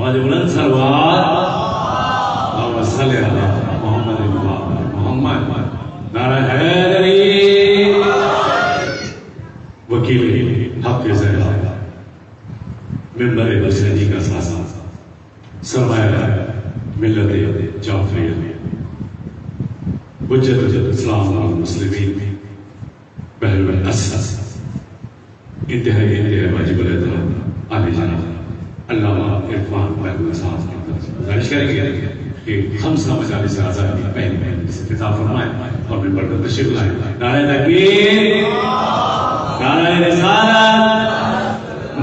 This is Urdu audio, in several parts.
آواز بلند سلوات اللهم صل علی محمد محمد نعرہ حیدری وکیل حق زیادہ ممبر حسینی کا ساسا سرمایہ ملت جعفریہ حجت اسلام المسلمین پہلو اسد انتہائی واجب الاحترام عالی جناب علامہ عرفان محمود صاحب گزارش کریں گے کہ خمسہ مجالس آزادی پہلے سے خطاب فرمائیں اور ممبر پر تشریف لائیں. نعرہ تکبیر، نعرہ رسالت،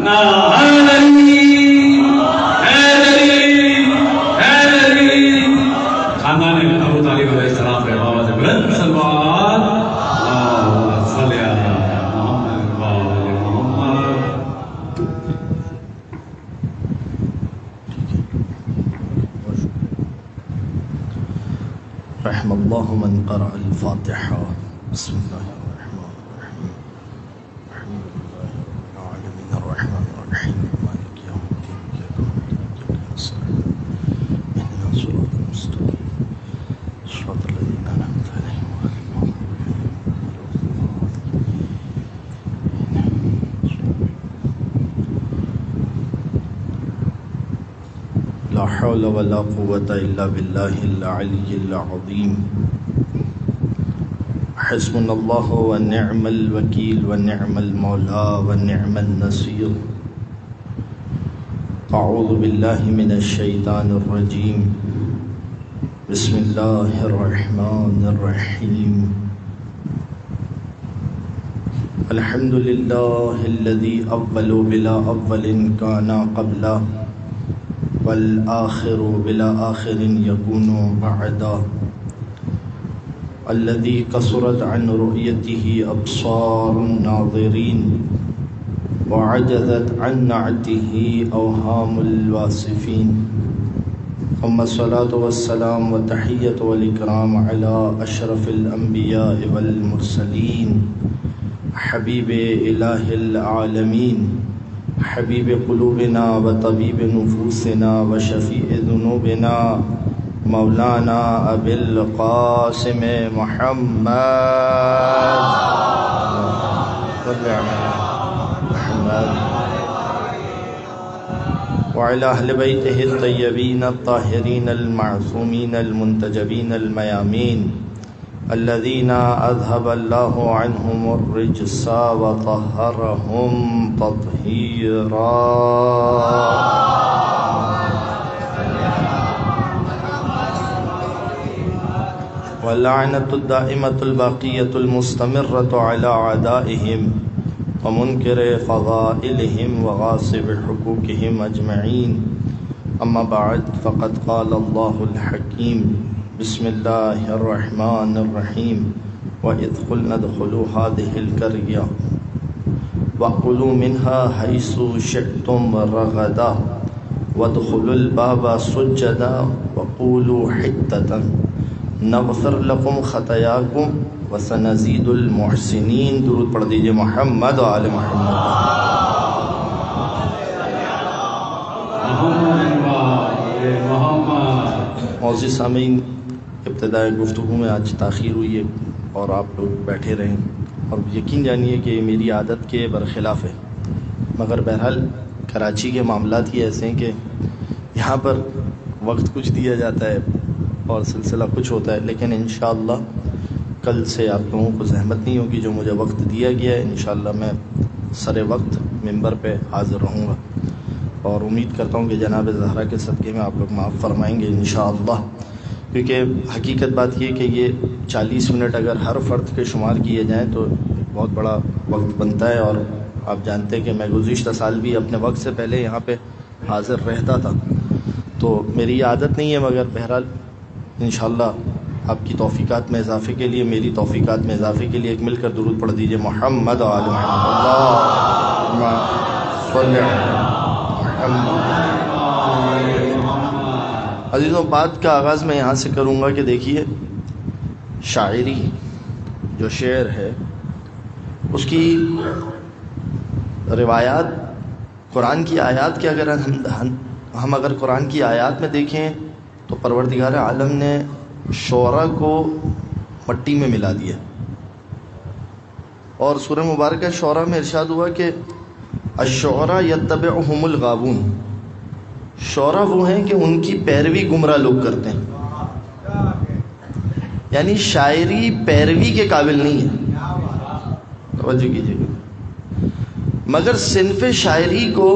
نعرہ حیدری حیدری حیدری. خاندان ابو طالب علیہ السلام کے آواز بلند سلوات اللہم صلی علی محمد و آل محمد. رحم اللہ من قرأ الفاتحہ. بسم اللہ الرحمن الرحیم. الحمد للہ رب العالمین الرحمن الرحیم مالک یوم الدین ایاک نعبد و ایاک نستعین اهدنا الصراط المستقیم صراط الذین انعمت علیہم غیر المغضوب علیہم. لا حول ولا قوة الا باللہ العلی العظیم. حسبنا اللہ ونعم الوکیل ونعم المولا ونعم النصیر. اعوذ باللہ من الشیطان الرجیم. بسم اللہ الرحمن الرحیم. الحمد للہ الذی اول بلا اول کان قبلا والآخر بلا آخر یکون بعدا. الذي قصرت عن رؤيته أبصار الناظرين وعجزت عن نعته أوهام الواصفين. ثم الصلاة والسلام والتحية والإكرام على أشرف الأنبياء والمرسلين حبيب إله العالمين حبيب قلوبنا وطبيب نفوسنا وشفيع ذنوبنا مولانا ابی القاسم محمد وعلى اہل بیتہ الطیبین الطاہرین المعصومین المنتجبین الميامین الذین اذهب اللہ عنہم الرجس وطہرہم تطہیرا. واللعنة الدائمة الباقية المستمرة على أعدائهم ومنكر فضائلهم وغاصب حقوقهم أجمعين. أما بعد فقد قال الله الحكيم بسم الله الرحمن الرحيم وإذ قلنا ادخلوا هذه القرية وكلوا منها حيث شئتم رغدا وادخلوا الباب سجدا وقولوا حطة نغفر لكم خطاياكم وسنزيد المحسنين. درود پڑھ دیجئے محمد و آل محمد. معزز سامعین، ابتدائی گفتگو میں آج تاخیر ہوئی ہے اور آپ لوگ بیٹھے رہیں اور یقین جانیے کہ میری عادت کے برخلاف ہے، مگر بہرحال کراچی کے معاملات ہی ایسے ہیں کہ یہاں پر وقت کچھ دیا جاتا ہے اور سلسلہ کچھ ہوتا ہے، لیکن انشاءاللہ کل سے آپ لوگوں کو زحمت نہیں ہوگی. جو مجھے وقت دیا گیا ہے انشاءاللہ میں سر وقت ممبر پہ حاضر رہوں گا اور امید کرتا ہوں کہ جناب زہرا کے صدقے میں آپ لوگ معاف فرمائیں گے انشاءاللہ. کیونکہ حقیقت بات یہ کہ یہ 40 منٹ اگر ہر فرد کے شمار کیے جائیں تو بہت بڑا وقت بنتا ہے، اور آپ جانتے ہیں کہ میں گزشتہ سال بھی اپنے وقت سے پہلے یہاں پہ حاضر رہتا تھا، تو میری یہ عادت نہیں ہے، مگر بہرحال انشاءاللہ آپ کی توفیقات میں اضافے کے لیے، میری توفیقات میں اضافے کے لیے ایک مل کر درود پڑھ دیجئے محمد و آل محمد. اللہم صلی علی محمد. عزیزوں، بات کا آغاز میں یہاں سے کروں گا کہ دیکھیے شاعری جو شعر ہے اس کی روایات قرآن کی آیات کے اگر ہم اگر قرآن کی آیات میں دیکھیں تو پروردگار عالم نے شعراء کو مٹی میں ملا دیا، اور سورہ مبارکہ شعراء میں ارشاد ہوا کہ الشعراء یتبعہم الغاوون، شعراء وہ ہیں کہ ان کی پیروی گمراہ لوگ کرتے ہیں، یعنی شاعری پیروی کے قابل نہیں ہے، توجہ کیجیے گا۔ مگر صنف شاعری کو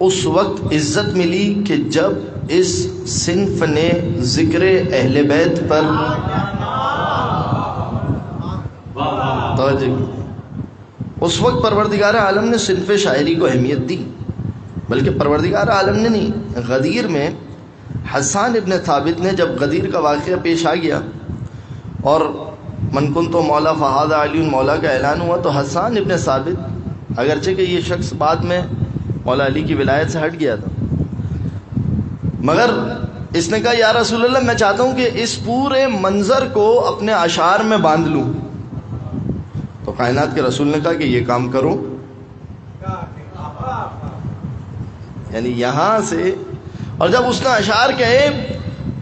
اس وقت عزت ملی کہ جب اس صنف نے ذکر اہل بیت پر توجہ کی، اس وقت پروردگار عالم نے صنف شاعری کو اہمیت دی، بلکہ پروردگار عالم نے نہیں۔ غدیر میں حسان ابن ثابت نے جب غدیر کا واقعہ پیش آ گیا اور من کنت مولا فہذا علی مولا کا اعلان ہوا، تو حسان ابن ثابت، اگرچہ کہ یہ شخص بعد میں مولا علی کی ولایت سے ہٹ گیا تھا، مگر اس نے کہا یا رسول اللہ میں چاہتا ہوں کہ اس پورے منظر کو اپنے اشعار میں باندھ لوں، تو کائنات کے رسول نے کہا کہ یہ کام کرو، یعنی یہاں سے، اور جب اس نے اشعار کہے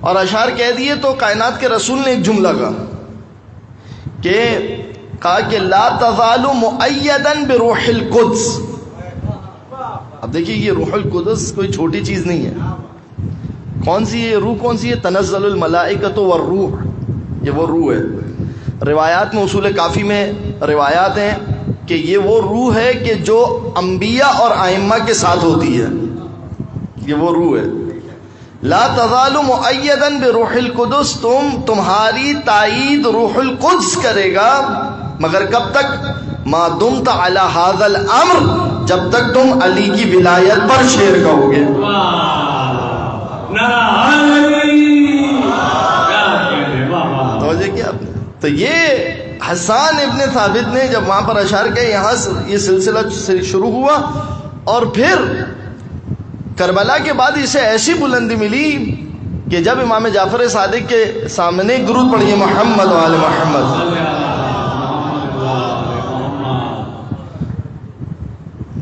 اور اشعار کہہ دیے تو کائنات کے رسول نے ایک جملہ کہا کہ لا تزال مؤیدا بروح القدس۔ اب دیکھیے یہ روح القدس کوئی چھوٹی چیز نہیں ہے، کون سی یہ روح، کون سی ہے؟ تنزل الملائکۃ والروح، یہ وہ روح ہے۔ روایات میں اصول کافی میں روایات ہیں کہ یہ وہ روح ہے کہ جو انبیاء اور ائمہ کے ساتھ ہوتی ہے، یہ وہ روح ہے۔ لا تزال مؤیدا بروح القدس، تمہاری تائید روح القدس کرے گا، مگر کب تک؟ ما دمت علی ھذا الامر، جب تک تم علی کی ولایت پر شعر کہو گے۔ توجہ کیا آپ نے؟ تو یہ حسان ابن ثابت نے جب وہاں پر اشعار کہے، یہاں سے یہ سلسلہ شروع ہوا، اور پھر کربلا کے بعد اسے ایسی بلندی ملی کہ جب امام جعفر صادق کے سامنے درود پڑھیے محمد و آل محمد،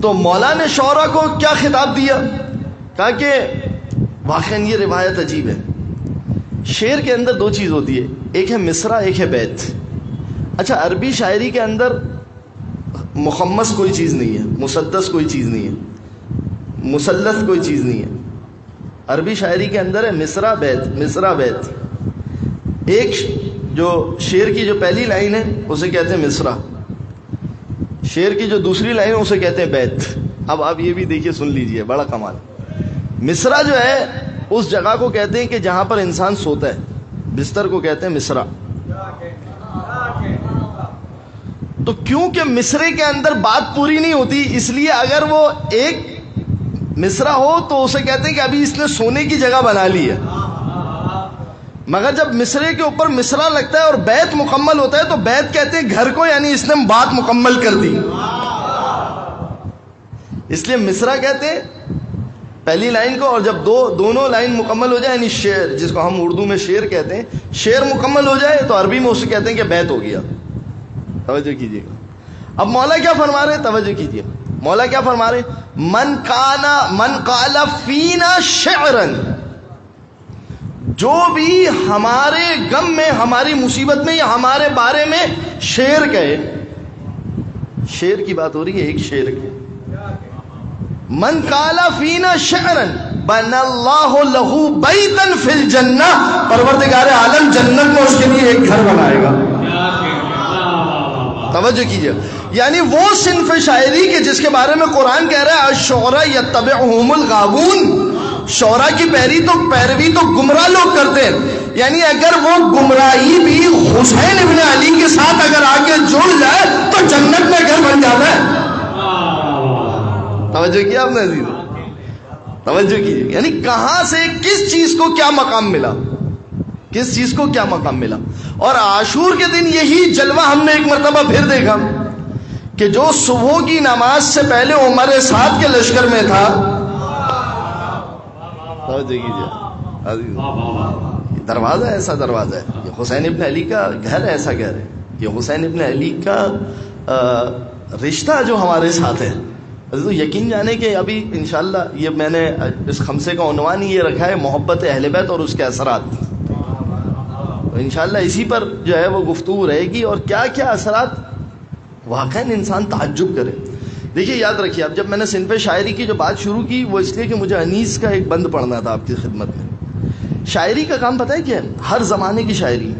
تو مولا نے شعراء کو کیا خطاب دیا؟ کہا کہ واقعاً یہ روایت عجیب ہے، شعر کے اندر دو چیز ہوتی ہے، ایک ہے مصرع، ایک ہے بیت۔ اچھا عربی شاعری کے اندر مخمس کوئی چیز نہیں ہے، مسدس کوئی چیز نہیں ہے، مثلث کوئی چیز نہیں ہے، عربی شاعری کے اندر ہے مصرع بیت، مصرع بیت۔ ایک جو شعر کی جو پہلی لائن ہے اسے کہتے ہیں مصرع، شعر کی جو دوسری لائن ہے اسے کہتے ہیں بیت۔ اب آپ یہ بھی دیکھیے، سن لیجئے، بڑا کمال۔ مصرع جو ہے اس جگہ کو کہتے ہیں کہ جہاں پر انسان سوتا ہے، بستر کو کہتے ہیں مصرع۔ تو کیونکہ مصرے کے اندر بات پوری نہیں ہوتی، اس لیے اگر وہ ایک مصرع ہو تو اسے کہتے ہیں کہ ابھی اس نے سونے کی جگہ بنا لی ہے، مگر جب مصرے کے اوپر مصرع لگتا ہے اور بیت مکمل ہوتا ہے تو بیت کہتے ہیں گھر کو، یعنی اس نے بات مکمل کر دی، اس لیے مصرع کہتے ہیں پہلی لائن کو، اور جب دونوں لائن مکمل ہو جائے، یعنی شعر جس کو ہم اردو میں شعر کہتے ہیں، شعر مکمل ہو جائے تو عربی میں اسے کہتے ہیں کہ بیت ہو گیا۔ توجہ کیجیے گا، اب مولا کیا فرما رہے ہیں؟ توجہ کیجیے، مولا کیا فرما رہے ہیں؟ من قال فینا شعرا، جو بھی ہمارے غم میں، ہماری مصیبت میں یا ہمارے بارے میں شعر کہے، شعر کی بات ہو رہی ہے، ایک شعر کی، من قال فینا شعرا بنى اللہ لہ بیتا فی الجنہ، پروردگار عالم جنت میں اس کے لیے ایک گھر بنائے گا۔ توجہ کیجئے، یعنی وہ صنف شاعری کے جس کے بارے میں قرآن کہہ رہا ہے الشعراء یتبعہم الغاوون، شعراء کی پیروی تو گمراہ لوگ کرتے ہیں، یعنی اگر وہ گمراہی بھی حسین ابن علی کے ساتھ اگر آگے جڑ جائے تو جنت میں گھر بن جاتا ہے۔ توجہ کیا آپ نے عزیز؟ توجہ کیجیے، یعنی کہاں سے کس چیز کو کیا مقام ملا، کس چیز کو کیا مقام ملا۔ اور عاشور کے دن یہی جلوہ ہم نے ایک مرتبہ پھر دیکھا کہ جو صبح کی نماز سے پہلے عمر سعد کے لشکر میں تھا، توجہ کیجیے، دروازہ ایسا دروازہ ہے، یہ حسین ابن علی کا گھر ایسا گھر ہے، یہ حسین ابن علی کا رشتہ جو ہمارے ساتھ ہے، تو یقین جانے کہ ابھی انشاءاللہ یہ میں نے اس خمسے کا عنوان ہی یہ رکھا ہے محبت اہل بیت اور اس کے اثرات. انشاءاللہ اسی پر جو ہے وہ گفتگو رہے گی اور کیا کیا اثرات واقعاً انسان تعجب کرے. دیکھیے یاد رکھیے، اب جب میں نے صنف شاعری کی جو بات شروع کی وہ اس لیے کہ مجھے انیس کا ایک بند پڑھنا تھا آپ کی خدمت میں. شاعری کا کام پتہ ہے کیا ہے؟ ہر زمانے کی شاعری.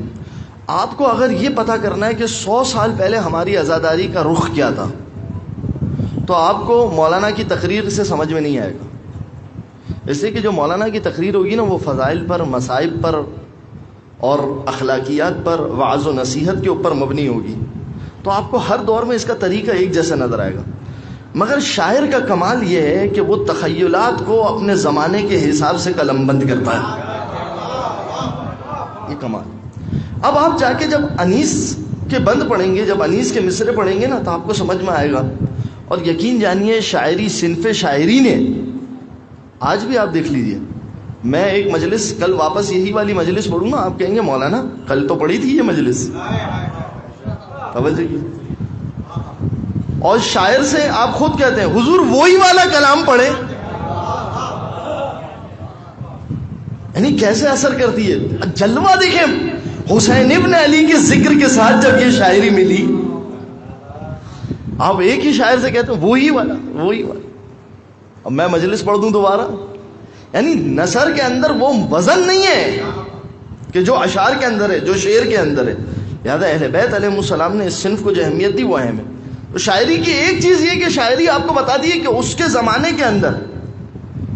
آپ کو اگر یہ پتہ کرنا ہے کہ 100 سال پہلے ہماری عزاداری کا رخ کیا تھا تو آپ کو مولانا کی تقریر سے سمجھ میں نہیں آئے گا. اس لیے کہ جو مولانا کی تقریر ہوگی نا وہ فضائل پر، مصائب پر اور اخلاقیات پر، وعظ و نصیحت کے اوپر مبنی ہوگی. تو آپ کو ہر دور میں اس کا طریقہ ایک جیسا نظر آئے گا. مگر شاعر کا کمال یہ ہے کہ وہ تخیلات کو اپنے زمانے کے حساب سے قلم بند کرتا ہے. یہ کمال. اب آپ جا کے جب انیس کے بند پڑھیں گے، جب انیس کے مصرے پڑھیں گے نا تو آپ کو سمجھ میں آئے گا. اور یقین جانیے شاعری، صنف شاعری نے آج بھی آپ دیکھ لیجئے، میں ایک مجلس کل واپس یہی والی مجلس پڑھوں گا، آپ کہیں گے مولانا کل تو پڑھی تھی یہ مجلس. توجہ کی. اور شاعر سے آپ خود کہتے ہیں حضور وہی والا کلام پڑھے، یعنی کیسے اثر کرتی ہے. جلوہ دیکھیں حسین ابن علی کے ذکر کے ساتھ جب یہ شاعری ملی، آپ ایک ہی شاعر سے کہتے ہیں وہی والا وہی والا. اب میں مجلس پڑھ دوں دوبارہ، یعنی نثر کے اندر وہ وزن نہیں ہے کہ جو اشعار کے اندر ہے، جو شعر کے اندر ہے. لہٰذا اہل بیت علیہ السلام نے اس صنف کو جو اہمیت دی وہ اہم ہے. تو شاعری کی ایک چیز یہ کہ شاعری آپ کو بتا دی ہے کہ اس کے زمانے کے اندر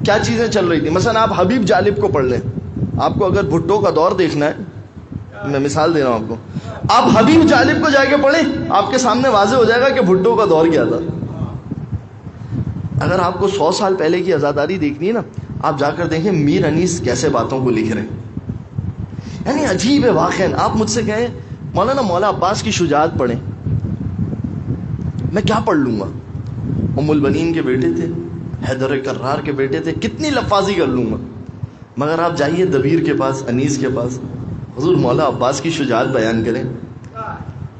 کیا چیزیں چل رہی تھی. مثلا آپ حبیب جالب کو پڑھ لیں، آپ کو اگر بھٹو کا دور دیکھنا ہے، میں مثال دے رہا ہوں آپ کو، آپ حبیب جالب کو جا کے پڑھیں، آپ کے سامنے واضح ہو جائے گا کہ بھٹو کا دور کیا تھا. اگر آپ کو 100 سال پہلے کی عزاداری دیکھنی ہے نا، آپ جا کر دیکھیں میر انیس کیسے باتوں کو لکھ رہے ہیں. یعنی عجیب ہے واقعا. آپ مجھ سے کہیں مولانا مولا عباس کی شجاعت پڑھیں، میں کیا پڑھ لوں گا؟ ام البنین کے بیٹے تھے، حیدر کرار کے بیٹے تھے، کتنی لفاظی کر لوں گا. مگر آپ جائیے دبیر کے پاس، انیس کے پاس، حضور مولا عباس کی شجاعت بیان کریں.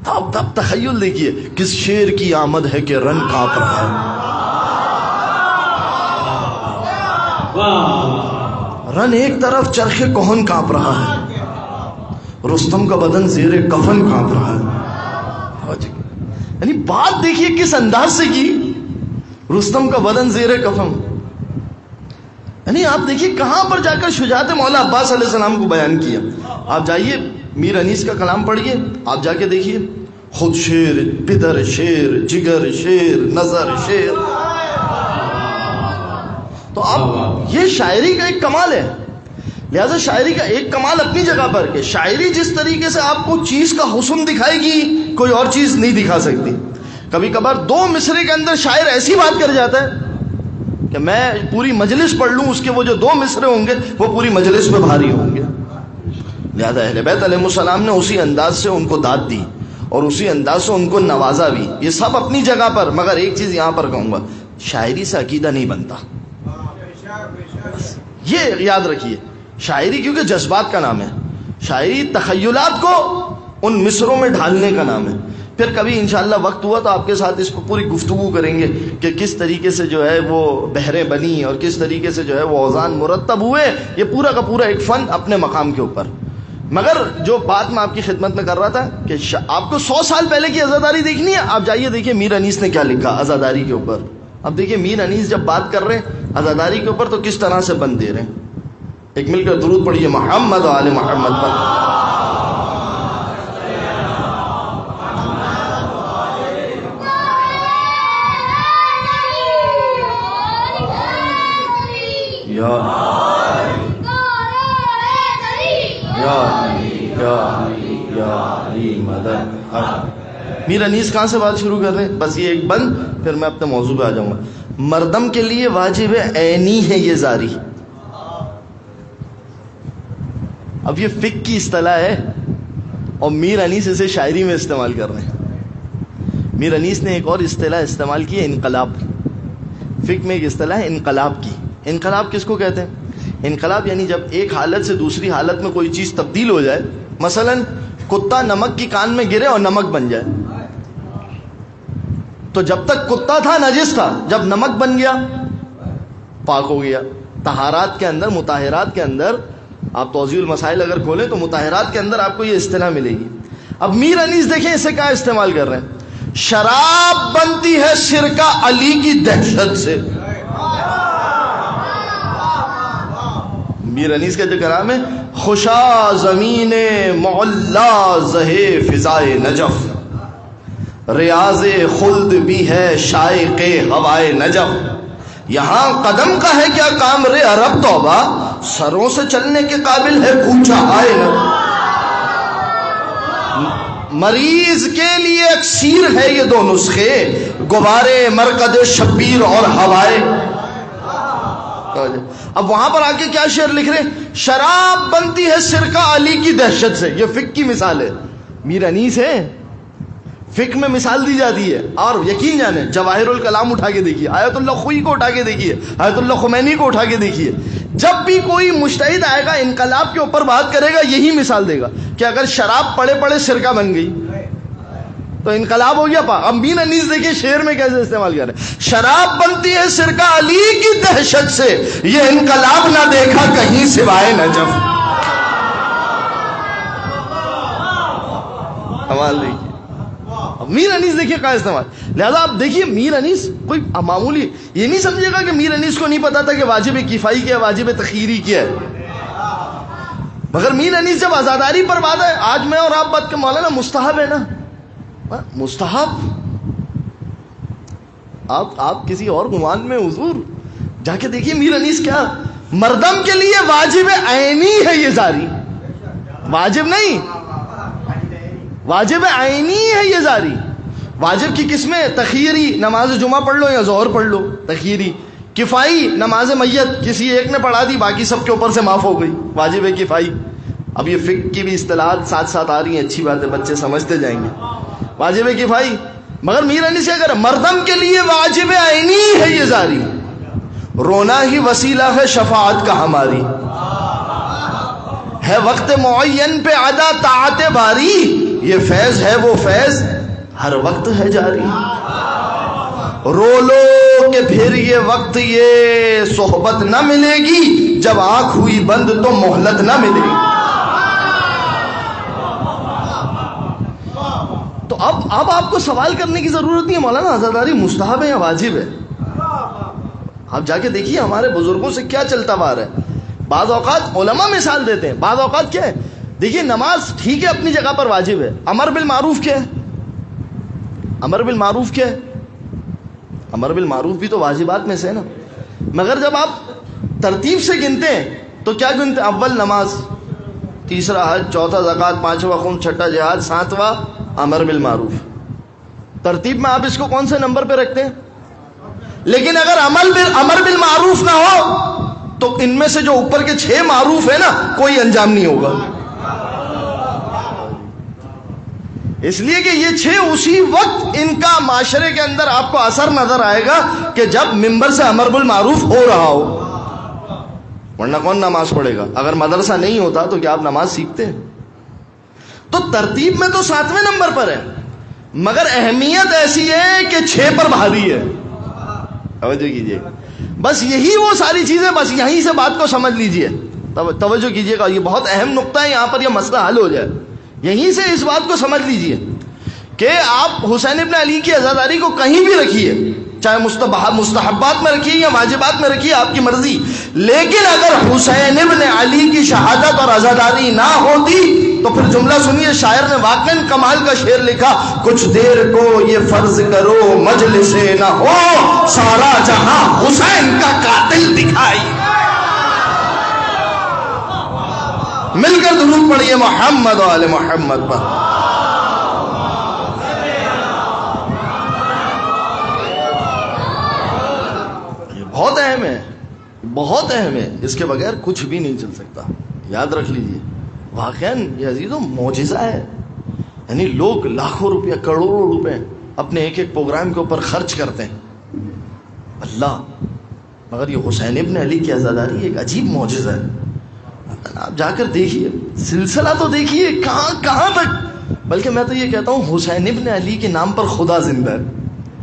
اب تخیل دیکھیے، کس شیر کی آمد ہے کہ رن کانپ رہا ہے، رن ایک طرف چرخ کوہن کانپ رہا ہے، رستم کا بدن زیر کفن کانپ رہا ہے. یعنی بات دیکھیے کس انداز سے کی، رستم کا بدن زیر کفن. یعنی آپ دیکھیے کہاں پر جا کر شجاعت مولا عباس علیہ السلام کو بیان کیا. آپ جائیے میر انیس کا کلام پڑھیے، آپ جا کے دیکھیے، خود شیر، پدر شیر، جگر شیر، نظر شیر. تو اب یہ شاعری کا ایک کمال ہے. لہذا شاعری کا ایک کمال اپنی جگہ پر کہ شاعری جس طریقے سے آپ کو چیز کا حسن دکھائے گی کوئی اور چیز نہیں دکھا سکتی. کبھی کبھار 2 مصرے کے اندر شاعر ایسی بات کر جاتا ہے کہ میں پوری مجلس پڑھ لوں، اس کے وہ جو 2 مصرے ہوں گے وہ پوری مجلس میں بھاری ہوں گے. لہذا اہل بیت علیہ السلام نے اسی انداز سے ان کو داد دی اور اسی انداز سے ان کو نوازا بھی. یہ سب اپنی جگہ پر. مگر ایک چیز یہاں پر کہوں گا، شاعری سے عقیدہ نہیں بنتا. یہ یاد رکھیے، شاعری کیونکہ جذبات کا نام ہے، شاعری تخیلات کو ان مصروں میں ڈھالنے کا نام ہے. پھر کبھی انشاءاللہ وقت ہوا تو آپ کے ساتھ اس کو پوری گفتگو کریں گے کہ کس طریقے سے جو ہے وہ بحریں بنی اور کس طریقے سے جو ہے وہ اوزان مرتب ہوئے. یہ پورا کا پورا ایک فن اپنے مقام کے اوپر. مگر جو بات میں آپ کی خدمت میں کر رہا تھا کہ آپ کو 100 سال پہلے کی عزاداری دیکھنی ہے، آپ جائیے دیکھیے میر انیس نے کیا لکھا عزاداری کے اوپر. اب دیکھیے میر انیس جب بات کر رہے ہیں عزاداری کے اوپر تو کس طرح سے بند دے رہے ہیں. ایک مل کر درود پڑھیے محمد و آل محمد پر. میر انیس کہاں سے بات شروع کر رہے ہیں؟ بس یہ ایک بند، پھر میں اپنے موضوع پہ آ جاؤں گا. مردم کے لیے واجب عینی ہے یہ زاری. اب یہ فقہ کی اصطلاح ہے اور میر انیس اسے شاعری میں استعمال کر رہے ہیں. میر انیس نے ایک اور اصطلاح استعمال کی ہے، انقلاب. فقہ میں ایک اصطلاح ہے انقلاب کی. انقلاب کس کو کہتے ہیں؟ انقلاب یعنی جب ایک حالت سے دوسری حالت میں کوئی چیز تبدیل ہو جائے. مثلا کتا نمک کی کان میں گرے اور نمک بن جائے. تو جب تک کتا تھا نجس تھا، جب نمک بن گیا پاک ہو گیا. طہارات کے اندر، مطہرات کے اندر آپ توضیح المسائل اگر کھولیں تو مطہرات کے اندر آپ کو یہ اصطلاح ملے گی. اب میر انیس دیکھیں اسے کیا استعمال کر رہے ہیں. شراب بنتی ہے سرکہ علی کی دہشت سے. میر انیس کا جو کلام ہے، خوشا زمین معلا زہے فضائے نجف، ریاض خلد بھی ہے شائق ہوائے نجف. یہاں قدم کا ہے کیا کام رے عرب توبہ، سروں سے چلنے کے قابل ہے کوچہ آئے نہ. مریض کے لیے اکسیر ہے یہ دو نسخے، غبارے مرقد شبیر اور ہوائے. اب وہاں پر آ کے کیا شعر لکھ رہے ہیں؟ شراب بنتی ہے سرکہ علی کی دہشت سے. یہ فقہ کی مثال ہے. میر انیس ہے، فقہ میں مثال دی جاتی ہے. اور یقین جانے جواہر الکلام اٹھا کے دیکھیے، آیت اللہ خوئی کو اٹھا کے دیکھیے، آیت اللہ خمینی کو اٹھا کے دیکھیے. جب بھی کوئی مجتہد آئے گا انقلاب کے اوپر بات کرے گا یہی مثال دے گا کہ اگر شراب پڑے پڑے سرکہ بن گئی تو انقلاب ہو گیا. اب میر انیس دیکھیے شعر میں کیسے استعمال کر رہے ہیں. شراب بنتی ہے سرکہ علی کی دہشت سے، یہ انقلاب نہ دیکھا کہیں سوائے نجف. کمال دیکھیے. اب میر انیس دیکھیے کا استعمال. لہذا آپ دیکھیے میر انیس کوئی معمولی یہ نہیں سمجھے گا کہ میر انیس کو نہیں پتا تھا کہ واجب کفائی کیا ہے، واجب تخیری کیا ہے. مگر میر انیس جب آزاداری پر بات ہے، آج میں اور آپ بات کے مولانا مستحب ہے نا، مستحب. آپ کسی اور گمان میں حضور جا کے دیکھیے میر انیس کیا. مردم کے لیے واجب عینی ہے یہ زاری، واجب نہیں، واجب عینی ہے یہ زاری. واجب کی قسمیں تخیری، نماز جمعہ پڑھ لو یا ظہر پڑھ لو تخیری. کفائی، نماز میت کسی ایک نے پڑھا دی باقی سب کے اوپر سے معاف ہو گئی، واجب کفائی. اب یہ فقہ کی بھی اصطلاحات ساتھ ساتھ آ رہی ہیں، اچھی بات ہے، بچے سمجھتے جائیں گے. واجب کفائی. مگر میر انیس کیا کر، مردم کے لیے واجب عینی ہے یہ زاری، رونا ہی وسیلہ ہے شفاعت کا ہماری. ہے وقت معین پہ ادا طاعت باری، یہ فیض ہے وہ فیض ہر وقت ہے جاری. رو لو کہ پھر یہ وقت یہ صحبت نہ ملے گی، جب آنکھ ہوئی بند تو مہلت نہ ملے گی. تو اب آپ کو سوال کرنے کی ضرورت نہیں ہے مولانا آزاداری مستحب ہے یا واجب ہے. آپ جا کے دیکھیے ہمارے بزرگوں سے کیا چلتا آ رہا ہے. بعض اوقات علماء مثال دیتے ہیں، بعض اوقات کیا ہے. دیکھیے نماز ٹھیک ہے اپنی جگہ پر واجب ہے. امر بالمعروف کیا ہے؟ امر بالمعروف کیا ہے؟ امر بالمعروف بھی تو واجبات میں سے ہے نا. مگر جب آپ ترتیب سے گنتے ہیں تو کیا گنتے ہیں؟ اول نماز، تیسرا حج، چوتھا زکوٰۃ، پانچواں خون، چھٹا جہاد، ساتواں امر بالمعروف. ترتیب میں آپ اس کو کون سے نمبر پہ رکھتے ہیں؟ لیکن اگر امر بالمعروف نہ ہو تو ان میں سے جو اوپر کے 6 معروف ہے نا کوئی انجام نہیں ہوگا. اس لیے کہ یہ 6 اسی وقت ان کا معاشرے کے اندر آپ کو اثر نظر آئے گا کہ جب ممبر سے امر بالمعروف ہو رہا ہو، ورنہ کون نماز پڑھے گا؟ اگر مدرسہ نہیں ہوتا تو کیا آپ نماز سیکھتے؟ تو ترتیب میں تو 7ویں نمبر پر ہے، مگر اہمیت ایسی ہے کہ 6 پر بھاری ہے. توجہ کیجیے، بس یہی وہ ساری چیزیں، بس یہیں سے بات کو سمجھ لیجیے. توجہ کیجیے گا، یہ بہت اہم نقطہ ہے، یہاں پر یہ مسئلہ حل ہو جائے. یہیں سے اس بات کو سمجھ لیجیے کہ آپ حسین ابن علی کی عزاداری کو کہیں بھی رکھیے، چاہے مستحبات میں رکھیے یا واجبات میں رکھیے، آپ کی مرضی. لیکن اگر حسین ابن علی کی شہادت اور عزاداری نہ ہوتی تو پھر جملہ سنیے، شاعر نے واقعاً کمال کا شعر لکھا، کچھ دیر کو یہ فرض کرو مجلس نہ ہو، سارا جہاں حسین کا قاتل دکھائی. مل کر درود پڑھیے محمد و آل محمد پر. یہ بہت اہم ہے، بہت اہم ہے، اس کے بغیر کچھ بھی نہیں چل سکتا. یاد رکھ لیجئے، واقعاً یہ عزیزوں معجزہ ہے. یعنی لوگ لاکھوں روپیہ، کروڑوں روپے اپنے ایک ایک پروگرام کے اوپر خرچ کرتے ہیں، اللہ. مگر یہ حسین ابن علی کی عزاداری ایک عجیب معجزہ ہے. آپ جا کر دیکھیے، سلسلہ تو دیکھیے کہاں کہاں تک. بلکہ میں تو یہ کہتا ہوں حسین ابن علی کے نام پر خدا زندہ ہے.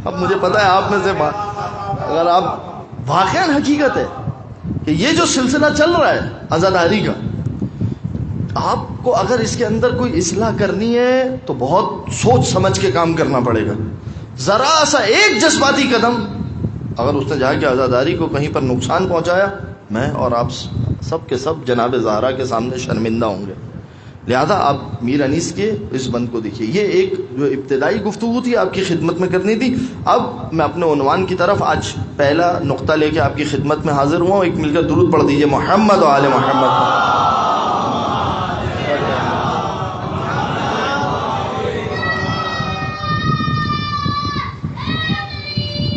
اب مجھے پتا ہے آپ میں سے اگر آپ واقعاً حقیقت ہے کہ یہ جو سلسلہ چل رہا ہے عزاداری کا، آپ کو اگر اس کے اندر کوئی اصلاح کرنی ہے تو بہت سوچ سمجھ کے کام کرنا پڑے گا. ذرا سا ایک جذباتی قدم اگر اس نے جا کے عزاداری کو کہیں پر نقصان پہنچایا، میں اور آپ سب کے سب جناب زہرا کے سامنے شرمندہ ہوں گے. لہذا آپ میر انیس کے اس بند کو دیکھیے. یہ ایک جو ابتدائی گفتگو تھی آپ کی خدمت میں کرنی تھی. اب میں اپنے عنوان کی طرف آج پہلا نقطہ لے کے آپ کی خدمت میں حاضر ہوا ہوں. ایک مل کر درود پڑھ دیجیے محمد و آل محمد.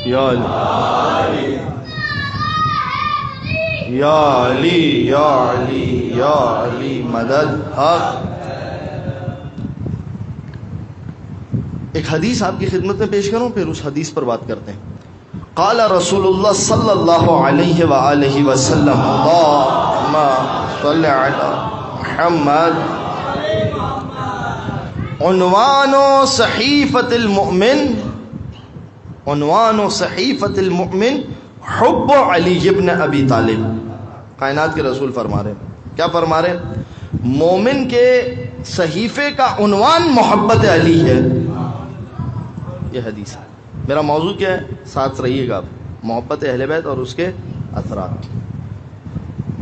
یا علی یا علی یا علی یا علی مدد حق. ایک حدیث آپ کی خدمت میں پیش کروں، پھر اس حدیث پر بات کرتے ہیں. قال رسول اللہ صلی اللہ علیہ وآلہ وسلم اللہم صلی علی محمد. عنوان صحیفۃ المؤمن، عنوان صحیفۃ المؤمن حب علی ابن ابی طالب. کائنات کے رسول فرما رہے ہیں، کیا فرما رہے ہیں؟ مومن کے صحیفے کا عنوان محبت علی ہے. یہ حدیث ہے. میرا موضوع کیا ہے؟ ساتھ رہیے گا آپ. محبت اہل بیت اور اس کے اثرات.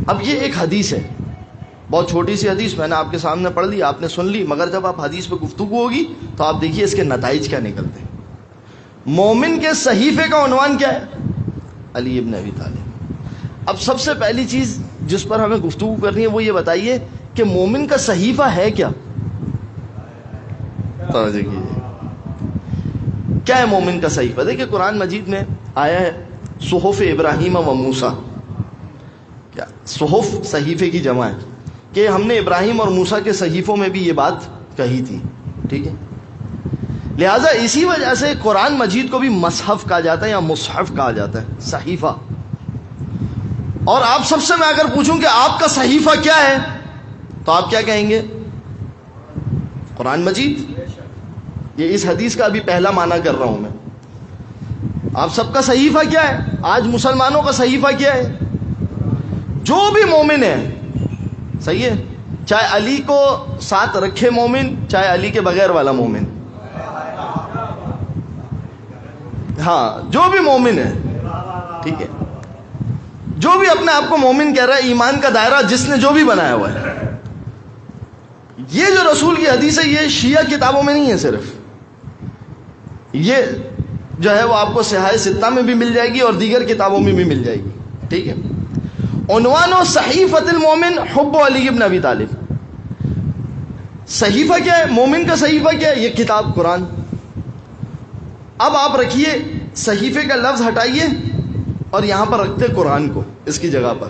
اب یہ ایک حدیث ہے، بہت چھوٹی سی حدیث، میں نے آپ کے سامنے پڑھ لی، آپ نے سن لی، مگر جب آپ حدیث پہ گفتگو ہوگی تو آپ دیکھیے اس کے نتائج کیا نکلتے ہیں. مومن کے صحیفے کا عنوان کیا ہے؟ علی ابن ابی طالب. اب سب سے پہلی چیز جس پر ہمیں گفتگو کرنی ہے وہ یہ بتائیے کہ مومن کا صحیفہ ہے کیا؟ توجہ کیجیے، کیا ہے مومن کا صحیفہ؟ دیکھیں قرآن مجید میں آیا ہے صحف ابراہیم و موسیٰ. کیا صحف صحیفے کی جمع ہے کہ ہم نے ابراہیم اور موسیٰ کے صحیفوں میں بھی یہ بات کہی تھی. ٹھیک ہے، لہٰذا اسی وجہ سے قرآن مجید کو بھی مصحف کہا جاتا ہے یا مصحف کہا جاتا ہے، صحیفہ. اور آپ سب سے میں اگر پوچھوں کہ آپ کا صحیفہ کیا ہے تو آپ کیا کہیں گے؟ قرآن مجید. یہ اس حدیث کا ابھی پہلا معنی کر رہا ہوں میں. آپ سب کا صحیفہ کیا ہے؟ آج مسلمانوں کا صحیفہ کیا ہے؟ جو بھی مومن ہے، صحیح ہے، چاہے علی کو ساتھ رکھے مومن، چاہے علی کے بغیر والا مومن، ہاں جو بھی مومن ہے، ٹھیک ہے، جو بھی اپنے آپ کو مومن کہہ رہا ہے، ایمان کا دائرہ جس نے جو بھی بنایا ہوا ہے. یہ جو رسول کی حدیث ہے یہ شیعہ کتابوں میں نہیں ہے صرف، یہ جو ہے وہ آپ کو صحاح ستہ میں بھی مل جائے گی اور دیگر کتابوں میں بھی مل جائے گی. ٹھیک ہے. عنوان صحیفۃ المؤمن حب علی ابن ابی طالب. صحیفہ کیا ہے؟ مومن کا صحیفہ کیا ہے؟ یہ کتاب قرآن. اب آپ رکھیے صحیفے کا لفظ ہٹائیے اور یہاں پر رکھتے قرآن کو اس کی جگہ پر،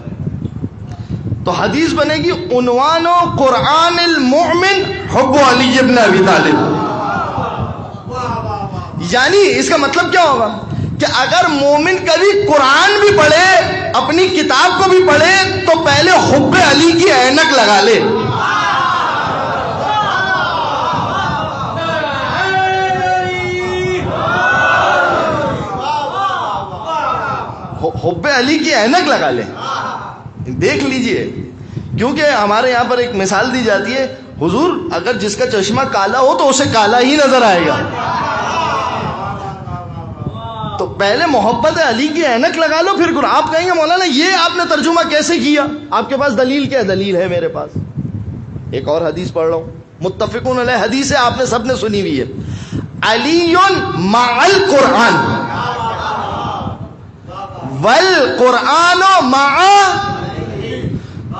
تو حدیث بنے گی عنوان قرآن المؤمن حب علی ابن ابی طالب. یعنی اس کا مطلب کیا ہوگا کہ اگر مومن کبھی قرآن بھی پڑھے، اپنی کتاب کو بھی پڑھے، تو پہلے حب علی کی عینک لگا لے. حب علی کی عینک لگا لیں. دیکھ لیجئے، کیونکہ ہمارے یہاں پر ایک مثال دی جاتی ہے، حضور اگر جس کا چشمہ کالا ہو تو اسے کالا ہی نظر آئے گا. تو پہلے محبت علی کی عینک لگا لو، پھر آپ کہیں گے مولانا یہ آپ نے ترجمہ کیسے کیا؟ آپ کے پاس دلیل کیا ہے؟ دلیل ہے میرے پاس. ایک اور حدیث پڑھ رہا ہوں، متفقون علیہ حدیث ہے، آپ نے سب نے سنی ہوئی ہے. علی مع القرآن والقرآن مع.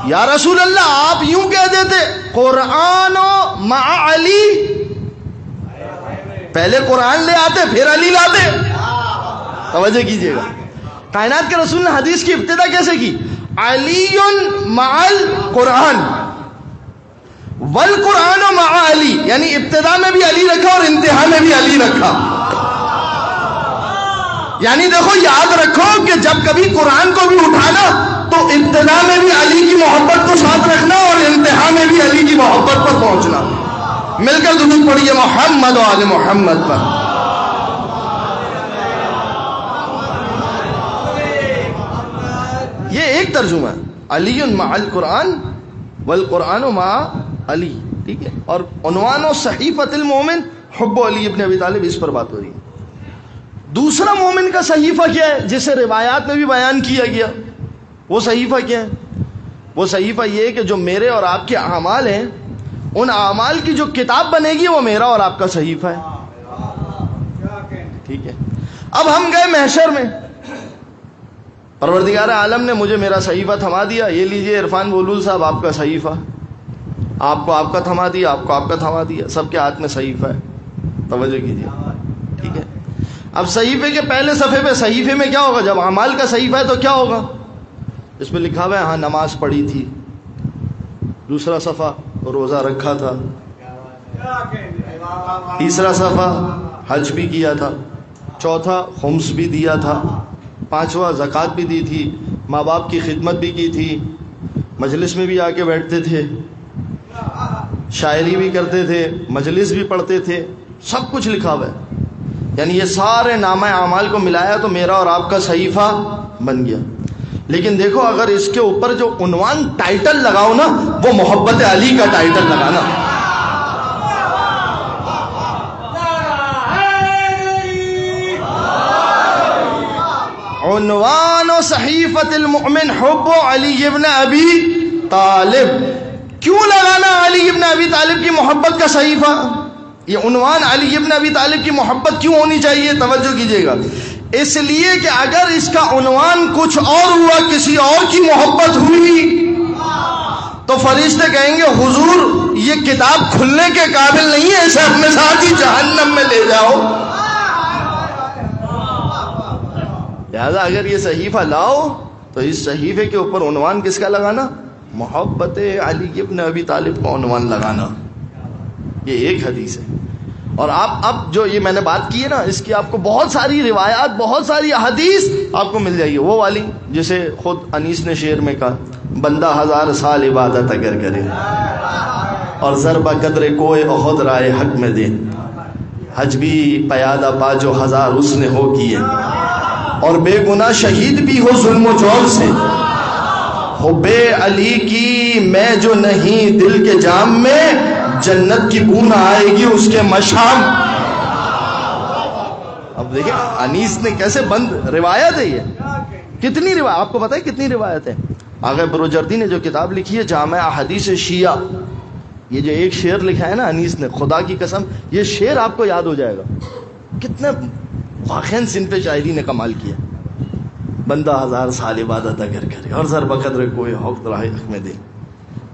یا رسول اللہ آپ یوں کہہ دیتے قرآن مع علی، پہلے قرآن لے آتے پھر علی لاتے. توجہ کیجئے گا، کائنات کے رسول نے حدیث کی ابتدا کیسے کی؟ علی مع القرآن والقرآن مع علی، یعنی ابتدا میں بھی علی رکھا اور انتہا میں بھی علی رکھا. یعنی دیکھو یاد رکھو کہ جب کبھی قرآن کو بھی اٹھانا تو ابتدا میں بھی علی کی محبت کو ساتھ رکھنا اور انتہا میں بھی علی کی محبت پر پہنچنا. مل کر درود پڑھیے محمد و آل محمد پر. ایک ترجمہ ہے علی مع القرآن والقرآن مع علی، ٹھیک ہے، اور عنوان و صحیفۃ المومن حب علی ابن ابی طالب، اس پر بات ہو رہی ہے۔ دوسرا مومن کا صحیفہ کیا ہے جسے روایات میں بھی بیان کیا گیا، وہ صحیفہ کیا ہے؟ وہ صحیفہ یہ ہے کہ جو میرے اور آپ کے اعمال ہیں، ان اعمال کی جو کتاب بنے گی وہ میرا اور آپ کا صحیفہ ہے، ٹھیک ہے۔ اب ہم گئے محشر میں، پروردگار عالم نے مجھے میرا صحیفہ تھما دیا، یہ لیجئے عرفان بولول صاحب آپ کا صحیفہ، آپ کو آپ کا تھما دیا، آپ کو آپ کا تھما دیا، سب کے ہاتھ میں صحیفہ ہے، توجہ کیجیے، ٹھیک ہے۔ اب صحیفے کے پہلے صفحے پہ صحیفے میں کیا ہوگا؟ جب اعمال کا صحیفہ ہے تو کیا ہوگا؟ اس میں لکھا ہوا ہے ہاں نماز پڑھی تھی، دوسرا صفحہ روزہ رکھا تھا، تیسرا صفحہ حج بھی کیا تھا، چوتھا خمس بھی دیا تھا، پانچواں زکوٰۃ بھی دی تھی، ماں باپ کی خدمت بھی کی تھی، مجلس میں بھی آ کے بیٹھتے تھے، شاعری بھی کرتے تھے، مجلس بھی پڑھتے تھے، سب کچھ لکھا ہوا ہے۔ یعنی یہ سارے نامہ اعمال کو ملایا تو میرا اور آپ کا صحیفہ بن گیا۔ لیکن دیکھو اگر اس کے اوپر جو عنوان ٹائٹل لگاؤ نا، وہ محبت علی کا ٹائٹل لگانا، عنوان و صحیفۃ المؤمن حب علی ابن ابی طالب، کیوں لگانا علی ابن ابی طالب کی محبت کا صحیفہ؟ یہ عنوان علی ابن ابی طالب کی محبت کیوں ہونی چاہیے؟ توجہ کیجیے گا، اس لیے کہ اگر اس کا عنوان کچھ اور ہوا، کسی اور کی محبت ہوئی، تو فرشتے کہیں گے حضور یہ کتاب کھلنے کے قابل نہیں ہے، اسے اپنے ساتھ ہی جہنم میں لے جاؤ۔ لہذا اگر یہ صحیفہ لاؤ تو اس صحیفے کے اوپر عنوان کس کا لگانا؟ محبت علی ابن ابی طالب کا عنوان لگانا۔ یہ ایک حدیث ہے، اور آپ اب جو یہ میں نے بات کی ہے نا، اس کی آپ کو بہت ساری روایات، بہت ساری احادیث آپ کو مل جائے گی، وہ والی جسے خود انیس نے شعر میں کہا، بندہ 1000 سال عبادت اگر کرے اور ضرب قدر کوئے احد رائے حق میں دے، حج بھی پیادہ پا جو 1000 اس نے ہو کیے، اور بے گناہ شہید بھی ہو ظلم و جور سے، حب علی کی میں جو نہیں دل کے جام میں، جنت کی بو نہ آئے گی اس کے مشام۔ اب دیکھیں انیس نے کیسے بند روایت ہے، یہ کتنی روایت، آپ کو پتہ ہے کتنی روایت ہے؟ آغا بروجردی نے جو کتاب لکھی ہے جامع احادیث شیعہ، یہ جو ایک شعر لکھا ہے نا انیس نے، خدا کی قسم یہ شعر آپ کو یاد ہو جائے گا، کتنے واقعاً صنف شاعری نے کمال کیا۔ بندہ 1000 سال عبادت اگر کرے اور ضرب قدر کوئی حق راہ حق میں دے،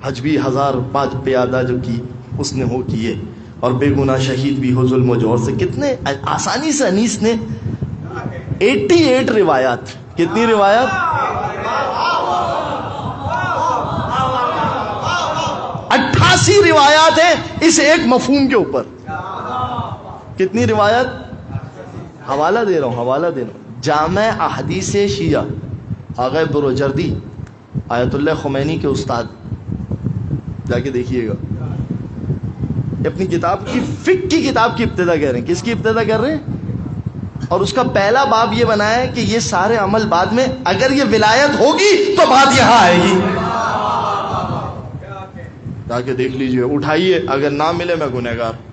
حج بھی 1000 5 پیادہ جو کی اس نے ہو کیے، اور بے گناہ شہید بھی ہو ظلم و جور سے۔ کتنے آسانی سے انیس نے 88 روایات، کتنی روایات؟ 88 روایات ہیں اس ایک مفہوم کے اوپر۔ کتنی روایت؟ حوالہ دے رہا ہوں، جامع احادیث شیعہ، آغا بروجردی آیت اللہ خمینی کے استاد، جا کے دیکھیے گا، اپنی کتاب کی فقہ کی کتاب کی ابتدا کر رہے ہیں۔ کس کی ابتدا کر رہے ہیں؟ اور اس کا پہلا باب یہ بنا ہے کہ یہ سارے عمل بعد میں، اگر یہ ولایت ہوگی تو بات یہاں آئے گی، جا کے دیکھ لیجئے، اٹھائیے، اگر نہ ملے میں گنہگار۔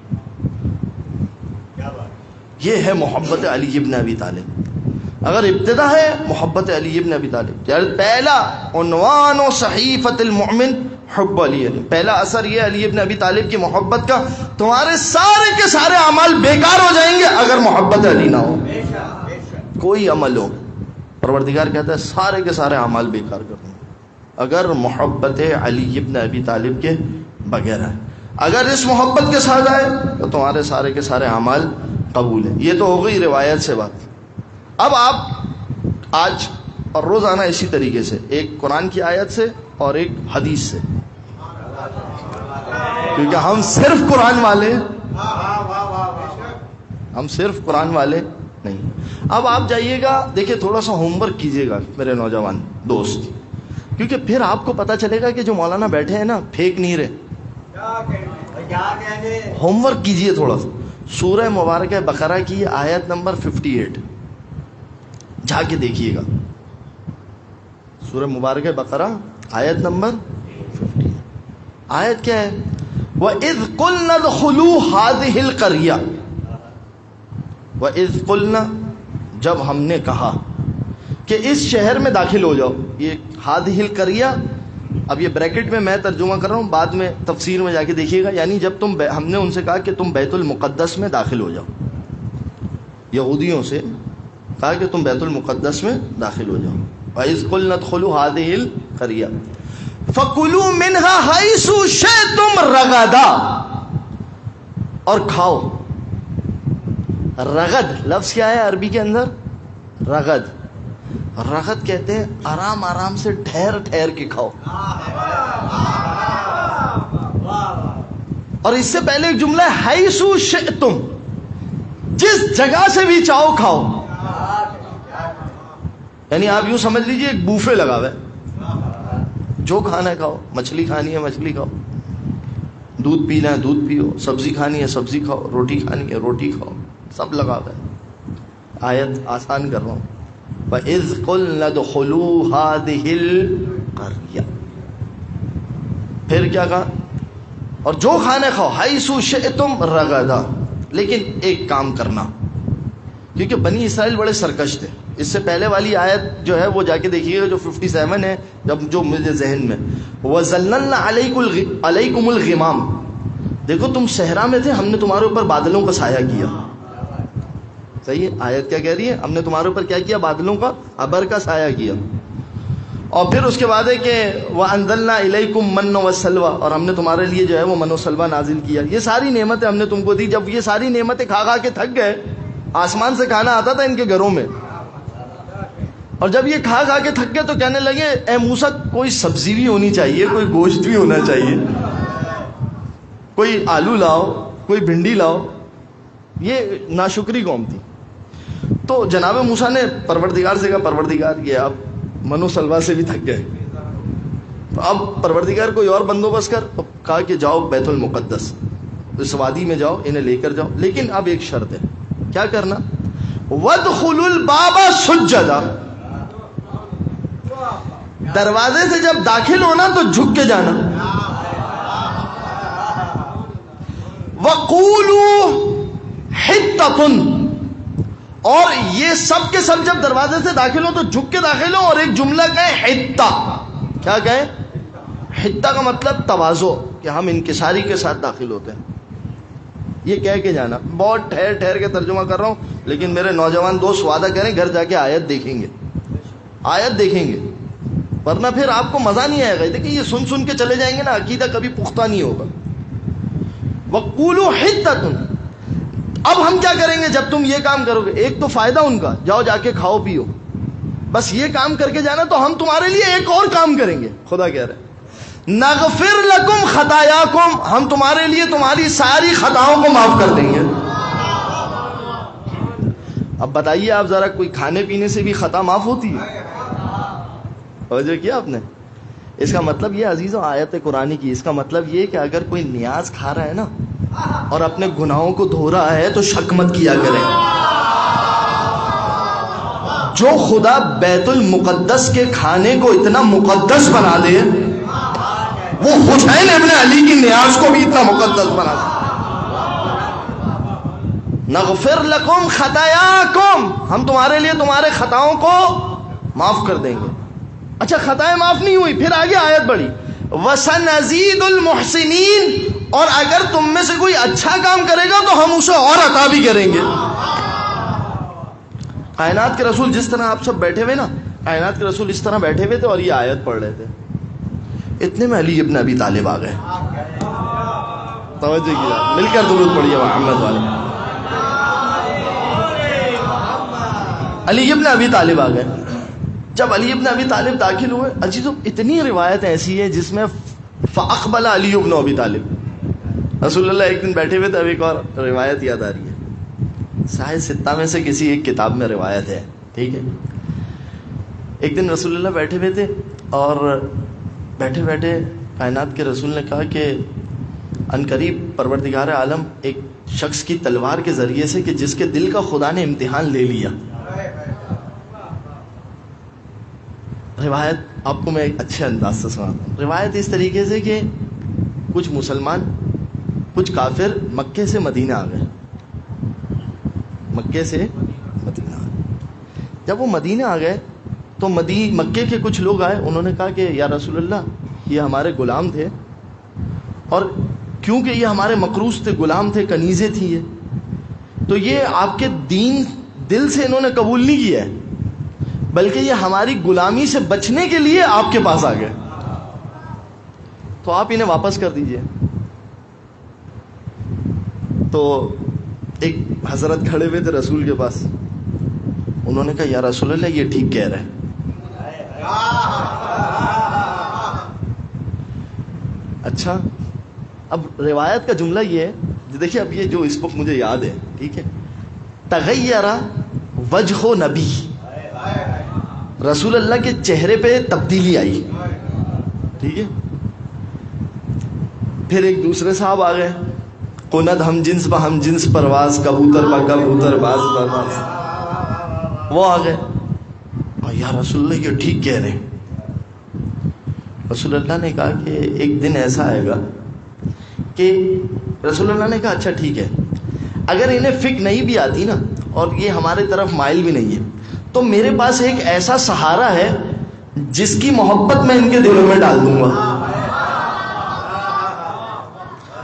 یہ ہے محبت علی ابن ابی طالب۔ اگر ابتدا ہے محبت علی ابن ابی طالب، پہلا عنوان و صحیفۃ المؤمن حب علی، پہلا اثر یہ علی ابن ابی طالب کی محبت کا، تمہارے سارے کے سارے اعمال بیکار ہو جائیں گے اگر محبت علی نہ ہو، کوئی عمل ہو، پروردگار کہتا ہے سارے کے سارے اعمال بیکار کر دیں اگر محبت علی ابن ابی طالب کے بغیر ہے۔ اگر اس محبت کے ساتھ آئے تو تمہارے سارے کے سارے اعمال قبول ہیں۔ یہ تو ہو گئی روایت سے بات۔ اب آپ آج اور روزانہ اسی طریقے سے ایک قرآن کی آیت سے اور ایک حدیث سے، کیونکہ ہم صرف قرآن والے، ہم صرف قرآن والے نہیں۔ اب آپ جائیے گا، دیکھیں تھوڑا سا ہوم ورک کیجیے گا میرے نوجوان دوست، کیونکہ پھر آپ کو پتا چلے گا کہ جو مولانا بیٹھے ہیں نا پھینک نہیں رہے۔ ہوم ورک کیجیے تھوڑا سا، سورہ مبارکہ بقرہ کی آیت نمبر 58 جا کے دیکھیے گا، سورہ مبارک بقرہ آیت نمبر 50. آیت کیا ہے؟ وَإِذْ قُلْنَا ادْخُلُوا هَٰذِهِ الْقَرْيَةَ. وَإِذْ قُلْنَا، جب ہم نے کہا کہ اس شہر میں داخل ہو جاؤ. یہ هَٰذِهِ الْقَرْيَةَ، اب یہ بریکٹ میں میں ترجمہ کر رہا ہوں، بعد میں تفسیر میں جا کے دیکھیے گا. یعنی جب ہم نے ان سے کہا کہ تم بیت المقدس میں داخل ہو جاؤ، یہودیوں سے کہا کہ تم بیت المقدس میں داخل ہو جاؤ. وَإِذْ قُلْنَا ادْخُلُوا هَٰذِهِ الْقَرْيَةَ فَكُلُوا مِنْهَا حَيْثُ شِئْتُمْ رَغَدًا، اور کھاؤ. رغد لفظ کیا ہے عربی کے اندر؟ رغد. رغد کہتے ہیں آرام آرام سے ٹھہر ٹھہر کے کھاؤ. اور اس سے پہلے ایک جملہ ہے حیث شئتم، جس جگہ سے بھی چاہو کھاؤ. یعنی آپ یوں سمجھ لیجئے ایک بوفے لگا ہوا ہے، جو کھانا ہے کھاؤ. مچھلی کھانی ہے مچھلی کھاؤ، دودھ پینا ہے دودھ پیو، سبزی کھانی ہے سبزی کھاؤ، روٹی کھانی ہے روٹی کھاؤ، سب لگا ہوا ہے. آیت آسان کر رہا ہوں. وَإِذْ قُلْنَا ادْخُلُوا هَٰذِهِ الْقَرْيَةَ، پھر کیا کہا؟ اور جو کھانا کھاؤ حیث شئتم رغدا. لیکن ایک کام کرنا، کیونکہ بنی اسرائیل بڑے سرکش تھے. اس سے پہلے والی آیت جو ہے وہ جا کے دیکھیے گا جو 57 ہے، جو مجھے ذہن میں وَظَلَّلْنَا عَلَيْكُمُ الْغِمَامَ. دیکھو تم صحرا میں تھے، ہم نے تمہارے اوپر بادلوں کا سایہ کیا. صحیح ہے؟ آیت کیا کہہ رہی ہے؟ ہم نے تمہارے اوپر کیا کیا؟ بادلوں کا ابر کا سایہ کیا. اور پھر اس کے بعد ہے کہ وَأَنزَلْنَا إِلَيْكُمْ مَنَّ وَالسَّلْوَىٰ، اور ہم نے تمہارے لیے جو ہے وہ من و سلوہ نازل کیا. یہ ساری نعمتیں ہم نے تم کو دی. جب یہ ساری نعمتیں کھا کھا کے تھک گئے، آسمان سے کھانا آتا تھا ان کے گھروں میں، اور جب یہ کھا کھا کے تھک گئے تو کہنے لگے اے موسیٰ کوئی سبزی بھی ہونی چاہیے، کوئی گوشت بھی ہونا چاہیے، کوئی آلو لاؤ، کوئی بھنڈی لاؤ. یہ ناشکری قوم تھی. تو جناب موسیٰ نے پروردگار سے کہا پروردگار یہ آپ منو سلوا سے بھی تھک گئے، تو اب پروردگار کوئی اور بندوبست کر. تو کہا کہ جاؤ بیت المقدس، اس وادی میں جاؤ، انہیں لے کر جاؤ. لیکن اب ایک شرط ہے. کیا کرنا؟ وَادْخُلُوا الْبَابَ سُجَّدًا، دروازے سے جب داخل ہونا تو جھک کے جانا. وَقُولُوا حِطَّةٌ، اور یہ سب کے سب جب دروازے سے داخل ہو تو جھک کے داخل ہو. اور ایک جملہ کہیں حِطّہ. کیا کہیں؟ حِطّہ کا مطلب تواضع، کہ ہم انکساری کے ساتھ داخل ہوتے ہیں. یہ کہہ کے جانا. بہت ٹھہر ٹھہر کے ترجمہ کر رہا ہوں، لیکن میرے نوجوان دوست وعدہ کریں گھر جا کے آیت دیکھیں گے، آیت دیکھیں گے، ورنہ پھر آپ کو مزہ نہیں آئے گا. دیکھیں یہ سن سن کے چلے جائیں گے نا، عقیدہ کبھی پختہ نہیں ہوگا. وَقُولُوا حِطَّةٌ. اب ہم کیا کریں گے جب تم یہ کام کرو گے؟ ایک تو فائدہ ان کا، جاؤ جا کے کھاؤ پیو، بس یہ کام کر کے جانا. تو ہم تمہارے لیے ایک اور کام کریں گے. خدا کہہ رہے ہیں نغفر لکم خطایاکم، ہم تمہارے لیے تمہاری ساری خطاؤں کو معاف کر دیں گے. اب بتائیے آپ ذرا، کوئی کھانے پینے سے بھی خطا معاف ہوتی ہے؟ توجہ کیا آپ نے؟ اس کا مطلب یہ عزیزوں، آیت قرآن کی، اس کا مطلب یہ کہ اگر کوئی نیاز کھا رہا ہے نا اور اپنے گناہوں کو دھو رہا ہے تو شک مت کیا کریں. جو خدا بیت المقدس کے کھانے کو اتنا مقدس بنا دے، وہ حسین ابن علی کی نیاز کو بھی اتنا مقدس بنا دے. نغفر لکم خطایاکم، ہم تمہارے لیے تمہارے خطاؤں کو معاف کر دیں گے. اچھا خطائیں معاف نہیں ہوئی، پھر آگے آیت بڑھی وَسَنَزِيدُ الْمُحْسِنِينَ، اور اگر تم میں سے کوئی اچھا کام کرے گا تو ہم اسے اور عطا بھی کریں گے. کائنات کے رسول جس طرح آپ سب بیٹھے ہوئے نا، کائنات کے رسول اس طرح بیٹھے ہوئے تھے اور یہ آیت پڑھ رہے تھے. اتنے میں علی ابن ابی طالب آ گئے. توجہ کیا، مل کر درود پڑھیے محمد والے. علی ابن ابی طالب آ گئے. جب علی ابن ابی طالب داخل ہوئے، عزیزو اتنی روایت ایسی ہے جس میں فاقبل علی ابن ابی طالب، رسول اللہ ایک دن بیٹھے ہوئے تھے. اب ایک اور روایت یاد آ رہی ہے، صحیح ستہ میں سے کسی ایک کتاب میں روایت ہے، ٹھیک ہے. ایک دن رسول اللہ بیٹھے ہوئے تھے اور بیٹھے بیٹھے کائنات کے رسول نے کہا کہ عنقریب پروردگار عالم ایک شخص کی تلوار کے ذریعے سے، کہ جس کے دل کا خدا نے امتحان لے لیا. روایت آپ کو میں ایک اچھے انداز سے سناتا ہوں. روایت اس طریقے سے کہ کچھ مسلمان، کچھ کافر مکے سے مدینہ آ گئے. مکے سے مدینہ آ گئے. جب وہ مدینہ آ گئے تو مکے کے کچھ لوگ آئے. انہوں نے کہا کہ یا رسول اللہ، یہ ہمارے غلام تھے، اور کیونکہ یہ ہمارے مقروض تھے، غلام تھے، کنیزیں تھیں یہ، تو یہ آپ کے دین دل سے انہوں نے قبول نہیں کیا ہے، بلکہ یہ ہماری غلامی سے بچنے کے لیے آپ کے پاس آ گئے، تو آپ انہیں واپس کر دیجئے. تو ایک حضرت کھڑے ہوئے تھے رسول کے پاس. انہوں نے کہا یا رسول اللہ، یہ ٹھیک کہہ رہے ہیں. اچھا، اب روایت کا جملہ یہ ہے، دیکھیے اب یہ جو اس وقت مجھے یاد ہے، ٹھیک ہے، تغیر وجہ نبی، رسول اللہ کے چہرے پہ تبدیلی آئی، ٹھیک ہے. پھر ایک دوسرے صاحب آ گئے، کند ہم جنس با ہم جنس پرواز، کبوتر با کبوتر باز باز، وہ آ گئے. یا رسول اللہ، یہ ٹھیک کہہ رہے ہیں. رسول اللہ نے کہا کہ ایک دن ایسا آئے گا کہ رسول اللہ نے کہا اچھا ٹھیک ہے، اگر انہیں فکر نہیں بھی آتی نا، اور یہ ہمارے طرف مائل بھی نہیں ہے، تو میرے پاس ایک ایسا سہارا ہے جس کی محبت میں ان کے دلوں میں ڈال دوں گا.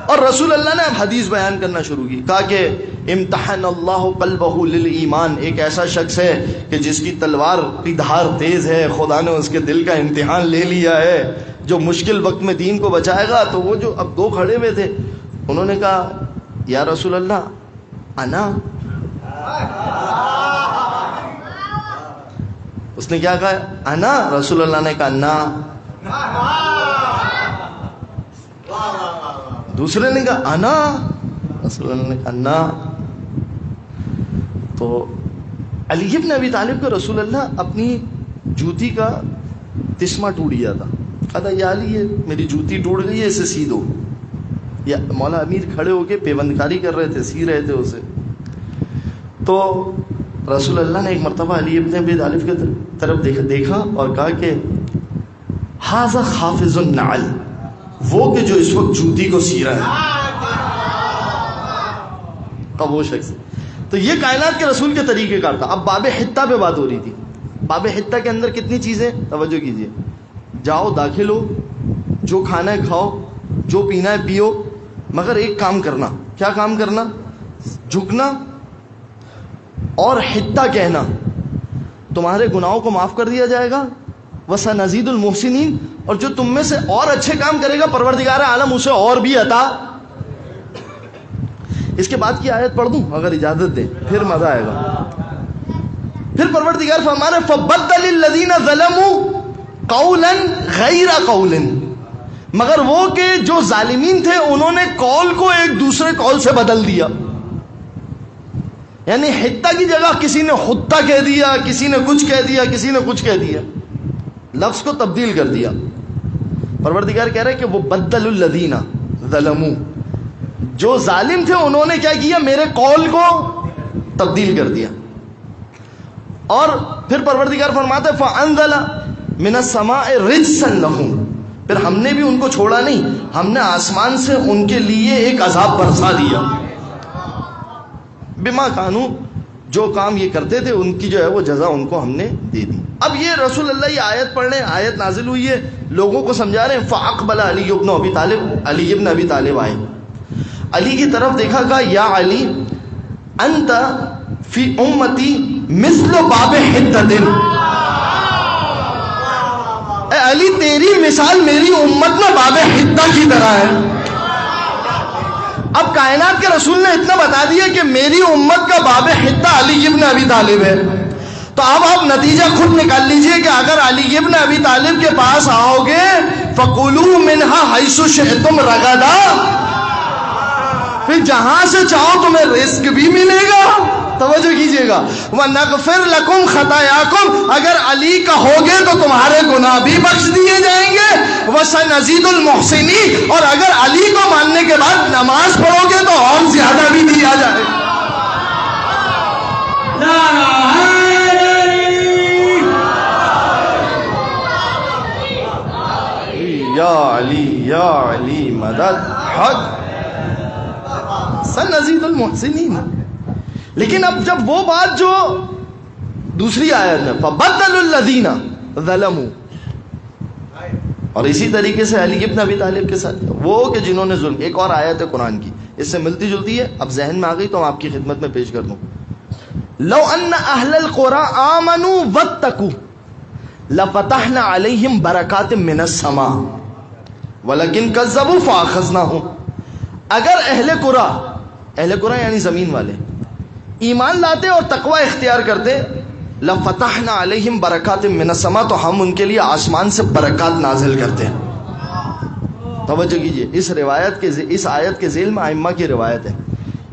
اور رسول اللہ نے اب حدیث بیان کرنا شروع کی. کہا کہ امتحن اللہ قلبہ للایمان، ایک ایسا شخص ہے کہ جس کی تلوار کی دھار تیز ہے، خدا نے اس کے دل کا امتحان لے لیا ہے، جو مشکل وقت میں دین کو بچائے گا. تو وہ جو اب دو کھڑے ہوئے تھے، انہوں نے کہا یا رسول اللہ انا. اس نے کیا کہا؟ انا. رسول اللہ نے کہا نا. دوسرے نے کہا انا. رسول اللہ نے کہا نا. تو علی ابن ابی طالب کو رسول اللہ اپنی جوتی کا تسمہ ٹوٹ گیا تھا. کہا تھا یا علی، یہ میری جوتی ٹوٹ گئی ہے، اسے سی دو. یا مولا امیر کھڑے ہو کے پیوند کاری کر رہے تھے، سی رہے تھے اسے. تو رسول اللہ نے ایک مرتبہ علی ابن ابی طالب کی طرف دیکھا اور کہا کہ ھذا خافض النعل، وہ کہ جو اس وقت جوتی کو سی رہا ہے. اب وہ شخص، تو یہ کائنات کے رسول کے طریقے کار تھا. اب باب حتہ پہ بات ہو رہی تھی. باب حتہ کے اندر کتنی چیزیں، توجہ کیجئے. جاؤ داخل ہو، جو کھانا ہے کھاؤ، جو پینا ہے پیو، مگر ایک کام کرنا. کیا کام کرنا؟ جھکنا اور حتہ کہنا. تمہارے گناہوں کو معاف کر دیا جائے گا، وَسَنَزِيدُ الْمُحْسِنِينَ، اور جو تم میں سے اور اچھے کام کرے گا پروردگار عالم اسے اور بھی عطا. اس کے بعد کی آیت پڑھ دوں اگر اجازت دیں، پھر مزہ آئے گا. پھر پروردگار فرما رہے فَبَدَّلِ الَّذِينَ ظَلَمُوا قَوْلًا غَيْرَ قَوْلٍ، مگر وہ کہ جو ظالمین تھے انہوں نے قول کو ایک دوسرے قول سے بدل دیا. یعنی حتہ کی جگہ کسی نے خطہ کہہ دیا، کسی نے کچھ کہہ دیا، کسی نے کچھ کہہ دیا، لفظ کو تبدیل کر دیا. پروردگار کہہ رہے کہ وہ بدل الذین ظلموا، جو ظالم تھے انہوں نے کیا کیا؟ میرے قول کو تبدیل کر دیا. اور پھر پروردگار فرماتا ہے فَأَنزَلَ مِنَ السَّمَاءِ رِجْسًا لَهُمْ، پھر ہم نے بھی ان کو چھوڑا نہیں، ہم نے آسمان سے ان کے لیے ایک عذاب برسا دیا. بما کانو، جو کام یہ کرتے تھے ان کی جو ہے وہ جزا ان کو ہم نے دے دی. اب یہ رسول اللہ یہ آیت پڑھ رہے ہیں، آیت نازل ہوئی ہے، لوگوں کو سمجھا رہے ہیں. فَأَقْبَلَ عَلِيُّ بْنُ أَبِي طالب، علی ابن ابی طالب آئے، علی کی طرف دیکھا، کہا یا علی انت فی امتی مثل باب حتۃ، اے علی تیری مثال میری امت میں باب حتہ کی طرح ہے. اب کائنات کے رسول نے اتنا بتا دیا کہ میری امت کا باب حتہ علی ابن ابی طالب ہے. تو اب آپ نتیجہ خود نکال لیجئے کہ اگر علی ابن ابی طالب کے پاس آؤ گے فَقُلُوا مِنْهَا حَيْثُ شِئْتُمْ رَغَدًا، پھر جہاں سے چاہو تمہیں رزق بھی ملے گا. توجہ کیجئے گا. وَنَغْفِرْ لَكُمْ خَطَايَاكُمْ، اگر علی کا ہوگے تو تمہارے گناہ بھی بخش دیے جائیں گے. وَسَنَزِيدُ الْمُحْسِنِينَ، اور اگر علی کو ماننے کے بعد نماز پڑھو گے تو اور زیادہ بھی دیا جائے گا. یا علی مدد حق سنزید المحسنین. لیکن اب جب وہ بات جو دوسری آیت میں فبدل الذین ظلموا، اور اسی طریقے سے علی ابن ابی طالب کے ساتھ وہ کہ جنہوں نے ظلم، ایک اور آیت ہے قرآن کی اس سے ملتی جلتی ہے، اب ذہن میں آ گئی تو ہم آپ کی خدمت میں پیش کر دوں. لو ان اہل القرى آمنوا واتقوا لفتحنا علیہم برکات من السماء ولکن کذبوا فاخذناہم. اگر اہل قرآن یعنی زمین والے ایمان لاتے اور تقوی اختیار کرتے، لفتحنا علیہم برکات من السماء، تو ہم ان کے لیے آسمان سے برکات نازل کرتے ہیں. توجہ کیجئے، اس آیت کے ذیل میں ائمہ کی روایت ہے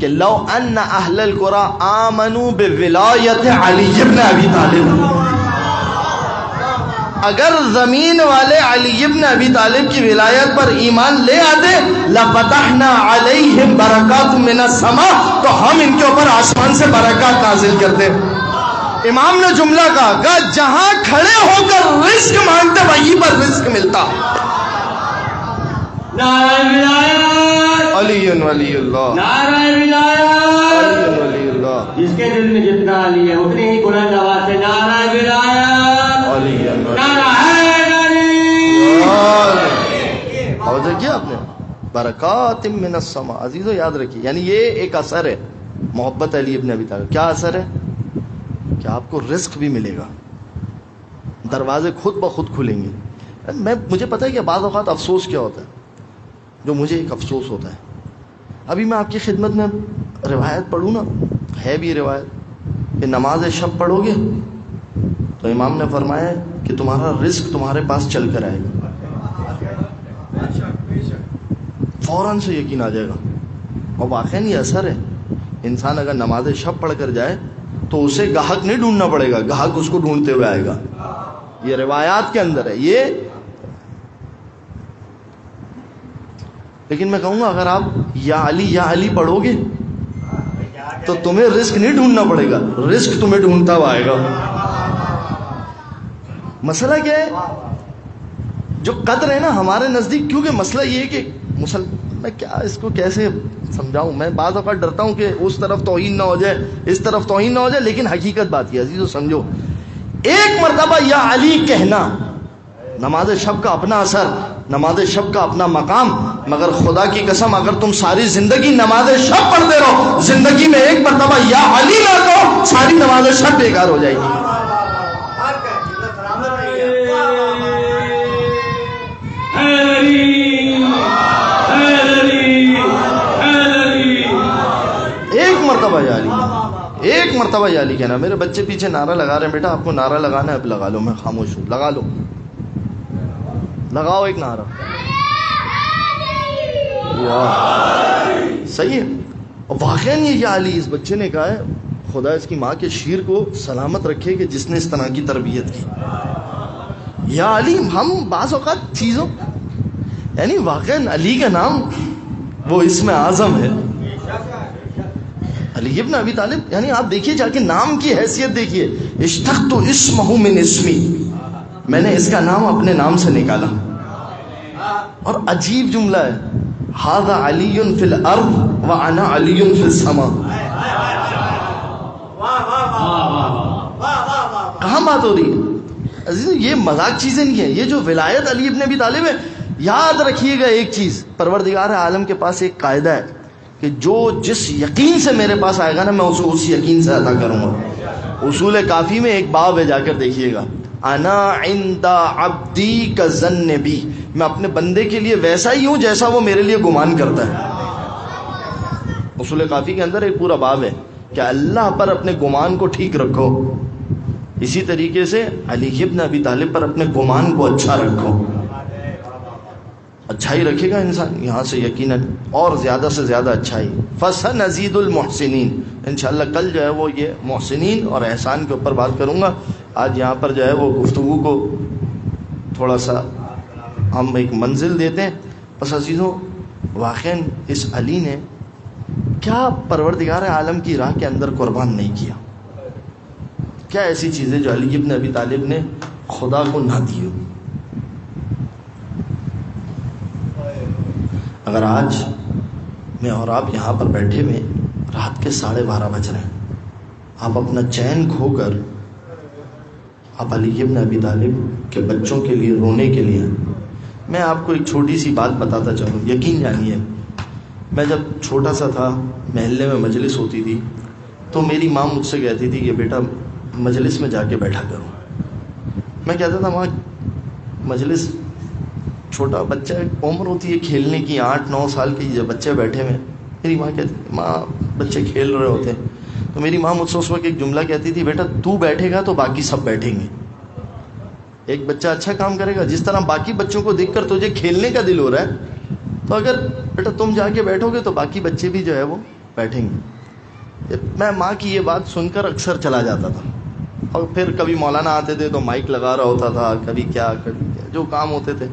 کہ لو ان اہل القرى آمنوا بولایت علی ابن ابی طالب، اگر زمین والے علی ابن ابی طالب کی ولایت پر ایمان لے آتے، لفتحنا علیہم برکات من السماء، تو ہم ان کے اوپر آسمان سے برکات نازل کرتے. امام نے جملہ کہا جہاں کھڑے ہو کر رزق مانگتے وہیں پر رزق ملتا. نعرہ ولایت، علی ولی اللہ، نعرہ ولایت، علی ولی اللہ، جس کے دل میں جتنا علی ہے اتنی ہی بلند آواز سے نعرہ ولایت، علی ولی نعرہ حیدری. اور دیکھیے آپ نے برکات من السماء، عزیزو یاد رکھیے، یعنی یہ ایک اثر ہے محبت علی ابن ابی طالب. کیا اثر ہے؟ کہ آپ کو رزق بھی ملے گا، دروازے خود بخود کھلیں گے. مجھے پتہ ہے کہ بعض اوقات افسوس کیا ہوتا ہے، جو مجھے ایک افسوس ہوتا ہے. ابھی میں آپ کی خدمت میں روایت پڑھوں نا، ہے بھی روایت کہ نماز شب پڑھو گے تو امام نے فرمایا کہ تمہارا رزق تمہارے پاس چل کر آئے گا، فوراً سے یقین آ جائے گا. اور واقعاً یہ اثر ہے. انسان اگر نماز شب پڑھ کر جائے تو اسے گاہک نہیں ڈھونڈنا پڑے گا، گاہک اس کو ڈھونڈتے ہوئے آئے گا. یہ روایات کے اندر ہے یہ. لیکن میں کہوں گا اگر آپ یا علی پڑھو گے تو تمہیں رزق نہیں ڈھونڈنا پڑے گا، رزق تمہیں ڈھونڈتا ہوا آئے گا. مسئلہ کیا ہے؟ جو قدر ہے نا ہمارے نزدیک، کیونکہ مسئلہ یہ ہے کہ میں کیا اس کو کیسے سمجھاؤں، میں بعض اوقات ڈرتا ہوں کہ اس طرف توہین نہ ہو جائے، اس طرف توہین نہ ہو جائے. لیکن حقیقت بات یہ عزیزو سمجھو، ایک مرتبہ یا علی کہنا نماز شب کا اپنا اثر، نماز شب کا اپنا مقام. مگر خدا کی قسم اگر تم ساری زندگی نماز شب پڑھتے رہو، زندگی میں ایک مرتبہ یا علی نہ کہو، ساری نماز شب بیکار ہو جائے گی. ایک مرتبہ یا علی کہنا. میرے بچے پیچھے نعرہ لگا رہے ہیں، بیٹا آپ کو نعرہ لگانا ہے اب لگا لو، میں خاموش ہوں. لگا لو، لگاؤ ایک نعرہ. صحیح ہے. اور واقعاً یہ یا علی، اس بچے نے کہا ہے خدا اس کی ماں کے شیر کو سلامت رکھے کہ جس نے اس طرح کی تربیت کی. یا علی ہم بعض اوقات چیزوں، یعنی واقعاً علی کا نام وہ اسم اعظم ہے. علی ابن ابی طالب، یعنی آپ دیکھیے جا کے نام کی حیثیت دیکھیے. اشتقت اسمہ من اسمی، میں نے اس کا نام اپنے نام سے نکالا. اور عجیب جملہ ہے، ھذا علی فی الارض وانا علی فی السماء. کہاں بات ہو رہی ہے عزیز؟ یہ مذاق چیزیں نہیں ہیں. یہ جو ولایت علی ابن ابی طالب ہے، یاد رکھیے گا ایک چیز، پروردگار عالم کے پاس ایک قاعدہ ہے کہ جو جس یقین سے میرے پاس آئے گا نا، میں اسے اس یقین سے عطا کروں گا. اصول کافی میں ایک باب ہے، جا کر دیکھیے گا. انا عند عبدی کظن بی، میں اپنے بندے کے لیے ویسا ہی ہوں جیسا وہ میرے لیے گمان کرتا ہے. اصول کافی کے اندر ایک پورا باب ہے کہ اللہ پر اپنے گمان کو ٹھیک رکھو. اسی طریقے سے علی ابن ابی طالب پر اپنے گمان کو اچھا رکھو. اچھائی رکھے گا انسان یہاں سے یقیناً اور زیادہ سے زیادہ اچھائی. فَسَنَزِيدُ الْمُحْسِنِينَ. انشاءاللہ کل جو ہے وہ یہ محسنین اور احسان کے اوپر بات کروں گا. آج یہاں پر جو ہے وہ گفتگو کو تھوڑا سا ہم ایک منزل دیتے ہیں. بس عزیزوں، واقعاً اس علی نے کیا پروردگار عالم کی راہ کے اندر قربان نہیں کیا؟ کیا ایسی چیزیں جو علی ابن ابی طالب نے خدا کو نہ دی ہو؟ اگر آج میں اور آپ یہاں پر بیٹھے ہوئے رات کے 12:30 بج رہے ہیں، آپ اپنا چین کھو کر آپ علی ابن ابی طالب کے بچوں کے لیے رونے کے لیے، میں آپ کو ایک چھوٹی سی بات بتاتا چلوں، یقین جانیے میں جب چھوٹا سا تھا محلے میں مجلس ہوتی تھی تو میری ماں مجھ سے کہتی تھی کہ بیٹا مجلس میں جا کے بیٹھا کرو۔ میں کہتا تھا ماں مجلس، چھوٹا بچہ عمر ہوتی ہے کھیلنے کی، 8-9 سال کے جب بچے بیٹھے ہوئے، میری ماں کہتی ماں بچے کھیل رہے ہوتے ہیں، تو میری ماں مجھ سے اس وقت ایک جملہ کہتی تھی، بیٹا تو بیٹھے گا تو باقی سب بیٹھیں گے۔ ایک بچہ اچھا کام کرے گا، جس طرح باقی بچوں کو دیکھ کر تجھے کھیلنے کا دل ہو رہا ہے، تو اگر بیٹا تم جا کے بیٹھو گے تو باقی بچے بھی جو ہے وہ بیٹھیں گے۔ میں ماں کی یہ بات سن کر اکثر چلا جاتا تھا، اور پھر کبھی مولانا آتے تھے تو مائک لگا رہا ہوتا تھا، کبھی کیا جو کام ہوتے تھے۔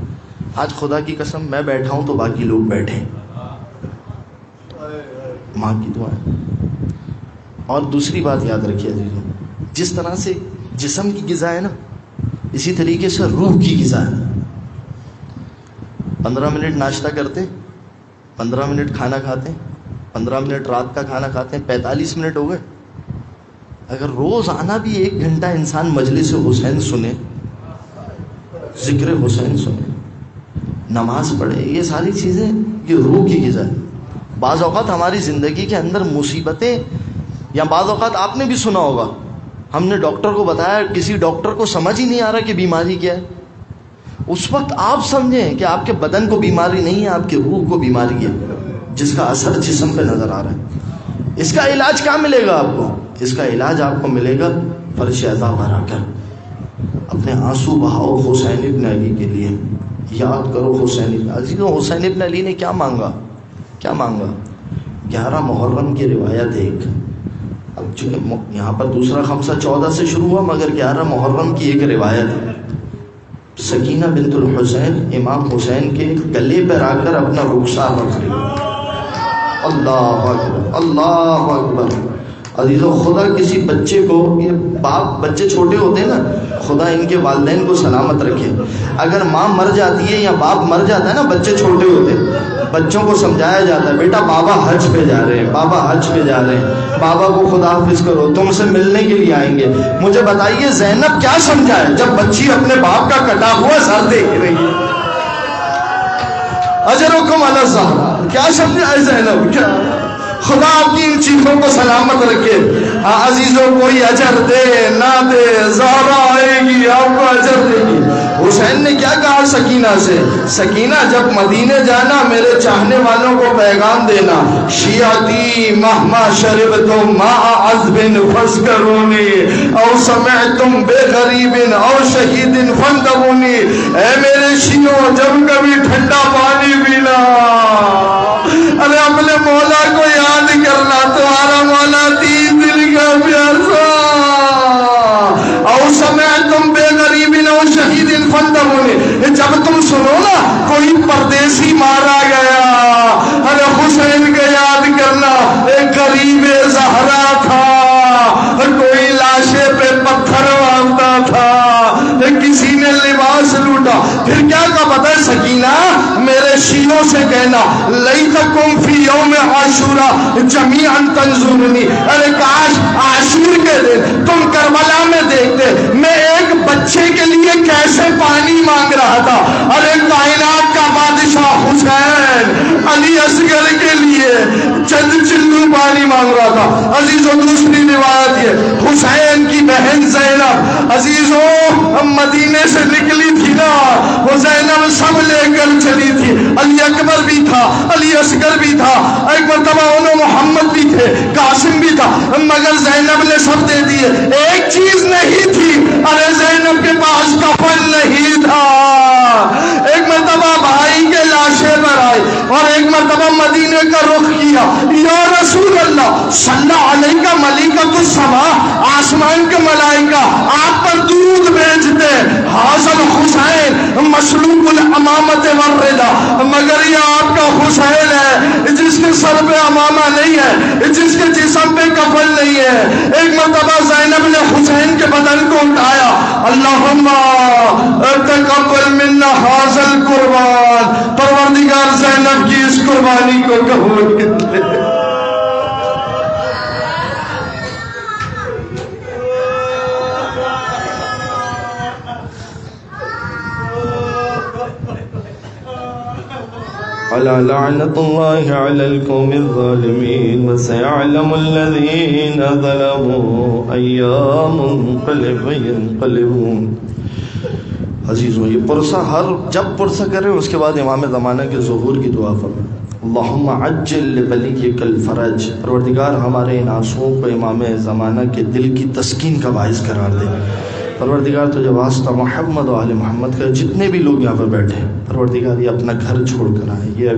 آج خدا کی قسم میں بیٹھا ہوں تو باقی لوگ بیٹھے، ماں کی دعائیں۔ اور دوسری بات یاد رکھیے عزیزوں، جس طرح سے جسم کی غذا ہے نا، اسی طریقے سے روح کی غذا ہے۔ 15 منٹ ناشتہ کرتے، 15 منٹ کھانا کھاتے، 15 منٹ رات کا کھانا کھاتے ہیں، 45 منٹ ہو گئے۔ اگر روزانہ بھی 1 گھنٹہ انسان مجلس حسین سنے، ذکر حسین سنے، نماز پڑھے، یہ ساری چیزیں یہ روح کی غذا ہے۔ بعض اوقات ہماری زندگی کے اندر مصیبتیں، یا بعض اوقات آپ نے بھی سنا ہوگا، ہم نے ڈاکٹر کو بتایا، کسی ڈاکٹر کو سمجھ ہی نہیں آ رہا کہ بیماری کیا ہے۔ اس وقت آپ سمجھیں کہ آپ کے بدن کو بیماری نہیں ہے، آپ کے روح کو بیماری ہے، جس کا اثر جسم پہ نظر آ رہا ہے۔ اس کا علاج کیا ملے گا آپ کو؟ اس کا علاج آپ کو ملے گا فرش عطا بھرا کر، اپنے آنسو بہاؤ حسین ابن علی کے لیے، یاد کرو حسین ابن علی۔ حسین ابن علی نے کیا مانگا؟ 11 محرم کی روایت ایک، اب یہاں پر دوسرا خمسہ 14 سے شروع ہوا، مگر 11 محرم کی ایک روایت ہے۔ سکینہ بنت الحسین امام حسین کے گلے پر آ کر اپنا رخسار رکھ لی۔ اللہ اکبر، اللہ اکبر۔ عزیزو خدا کسی بچے کو، یہ باپ بچے چھوٹے ہوتے ہیں نا، خدا ان کے والدین کو سلامت رکھے۔ اگر ماں مر جاتی ہے یا باپ مر جاتا ہے نا، بچے چھوٹے ہوتے ہیں، بچوں کو سمجھایا جاتا ہے بیٹا بابا حج پہ جا رہے ہیں، بابا حج پہ جا رہے ہیں، بابا کو خدا حافظ کرو، تم سے ملنے کے لیے آئیں گے۔ مجھے بتائیے زینب کیا سمجھائے جب بچی اپنے باپ کا کٹا ہوا سر دیکھ رہی ہے؟ اجرکم علی الزہرا، کیا سمجھائے زینب؟ کیا خدا آپ کی ان چیزوں کو سلامت رکھے۔ عزیزوں کوئی اجر دے نہ دے، زہرا آئے گی آپ کو اجر دے گی۔ حسین نے کیا کہا سکینہ سے؟ سکینہ جب مدینے جانا میرے چاہنے والوں کو پیغام دینا، شیعتی مہما شربتم ماء عذب فاذکرونی او سمعتم بغریب او شہید فانتظرونی۔ اے میرے شیعوں جب کبھی ٹھنڈا پانی پینا، ارے اپنے مولا کو یاد کرنا، تمہارا مولا تین دل کا پیاسا۔ او سمعتم بغریب او شہید فانتظرونی، جب تم سنو نا کوئی پردیسی مارا گیا، ارے حسین کو یاد کرنا، ایک غریب زہرا تھا، کوئی لاشے پہ پتھر مارتا تھا، کسی نے لباس لوٹا۔ پھر کیا کا پتہ ہے سکینہ میرے شیعوں سے کہنا، لیتکم فی یوم عاشورا جمیعا تنظرونی، ارے کاش عاشور کے دن تم کربلا میں دیکھتے میں ایک بچے کے لیے کیسے پانی مانگ رہا تھا، ارے کائنات کا بادشاہ حسین علی اصغر کے لیے چند چلو پانی مانگ رہا تھا۔ عزیزوں دوسری روایت یہ، حسین کی بہن زینب عزیزوں مدینے سے نکلی تھی نا، وہ زینب سب لے کر چلی تھی، علی اکبر بھی تھا، علی اصغر بھی تھا، ایک مرتبہ انہوں محمد بھی تھے، قاسم بھی تھا، مگر زینب نے سب دے دیے، ایک چیز نہیں تھی، ارے زینب کے پاس کفن نہیں تھا۔ ایک مرتبہ بھائی کے لاشے پر آئی اور ایک مرتبہ مدینے کا رخ کیا، یا رسول اللہ صلی علیہ ملائکۃ السماء، آسمان کے ملائکہ آپ پر درود بھیجتے، حاصل حسین مسلوب الامامت والردہ، مگر یہ آپ کا حسین ہے جس کے سر پہ امامہ نہیں ہے، جس کے جسم پہ کفن نہیں ہے۔ ایک مرتبہ زینب نے حسین کے بدن کو اٹھایا، اللہم تقبل منا حاصل قربان، پروردگار زینب کی اس قربانی کو قبول کر لے۔ ألا لعنة الله على القوم الظالمين وسيعلم الذين ظلموا أي منقلب ينقلبون۔ عزیزو یہ پرسہ جب پرسہ کریں اس کے بعد امام زمانہ کے ظہور کی دعا فرمائیں۔ اللہم عجل لولیک الفرج، پروردگار ہمارے ان آنسوؤں کو امام زمانہ کے دل کی تسکین کا باعث قرار دے۔ پروردگار تجھے واسطہ محمد و آل محمد کا جتنے بھی لوگ یہاں پر بیٹھے ہیں، پروردگار یہ اپنا گھر چھوڑ کر آئے، یہ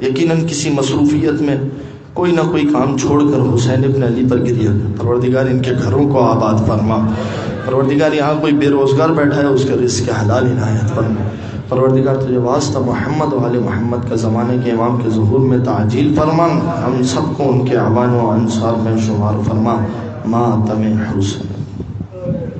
یقیناً کسی مصروفیت میں کوئی نہ کوئی کام چھوڑ کر حسین ابن علی پر گریا، پروردگار ان کے گھروں کو آباد فرما۔ پروردگار یہاں کوئی بے روزگار بیٹھا ہے، اس کا رزق حلال عنایت فرما۔ پروردگار تجھے واسطہ محمد و آل محمد کا زمانے کے امام کے ظہور میں تعجیل فرما، ہم سب کو ان کے اعوان و انصار میں شمار فرما۔ ماتم حسین۔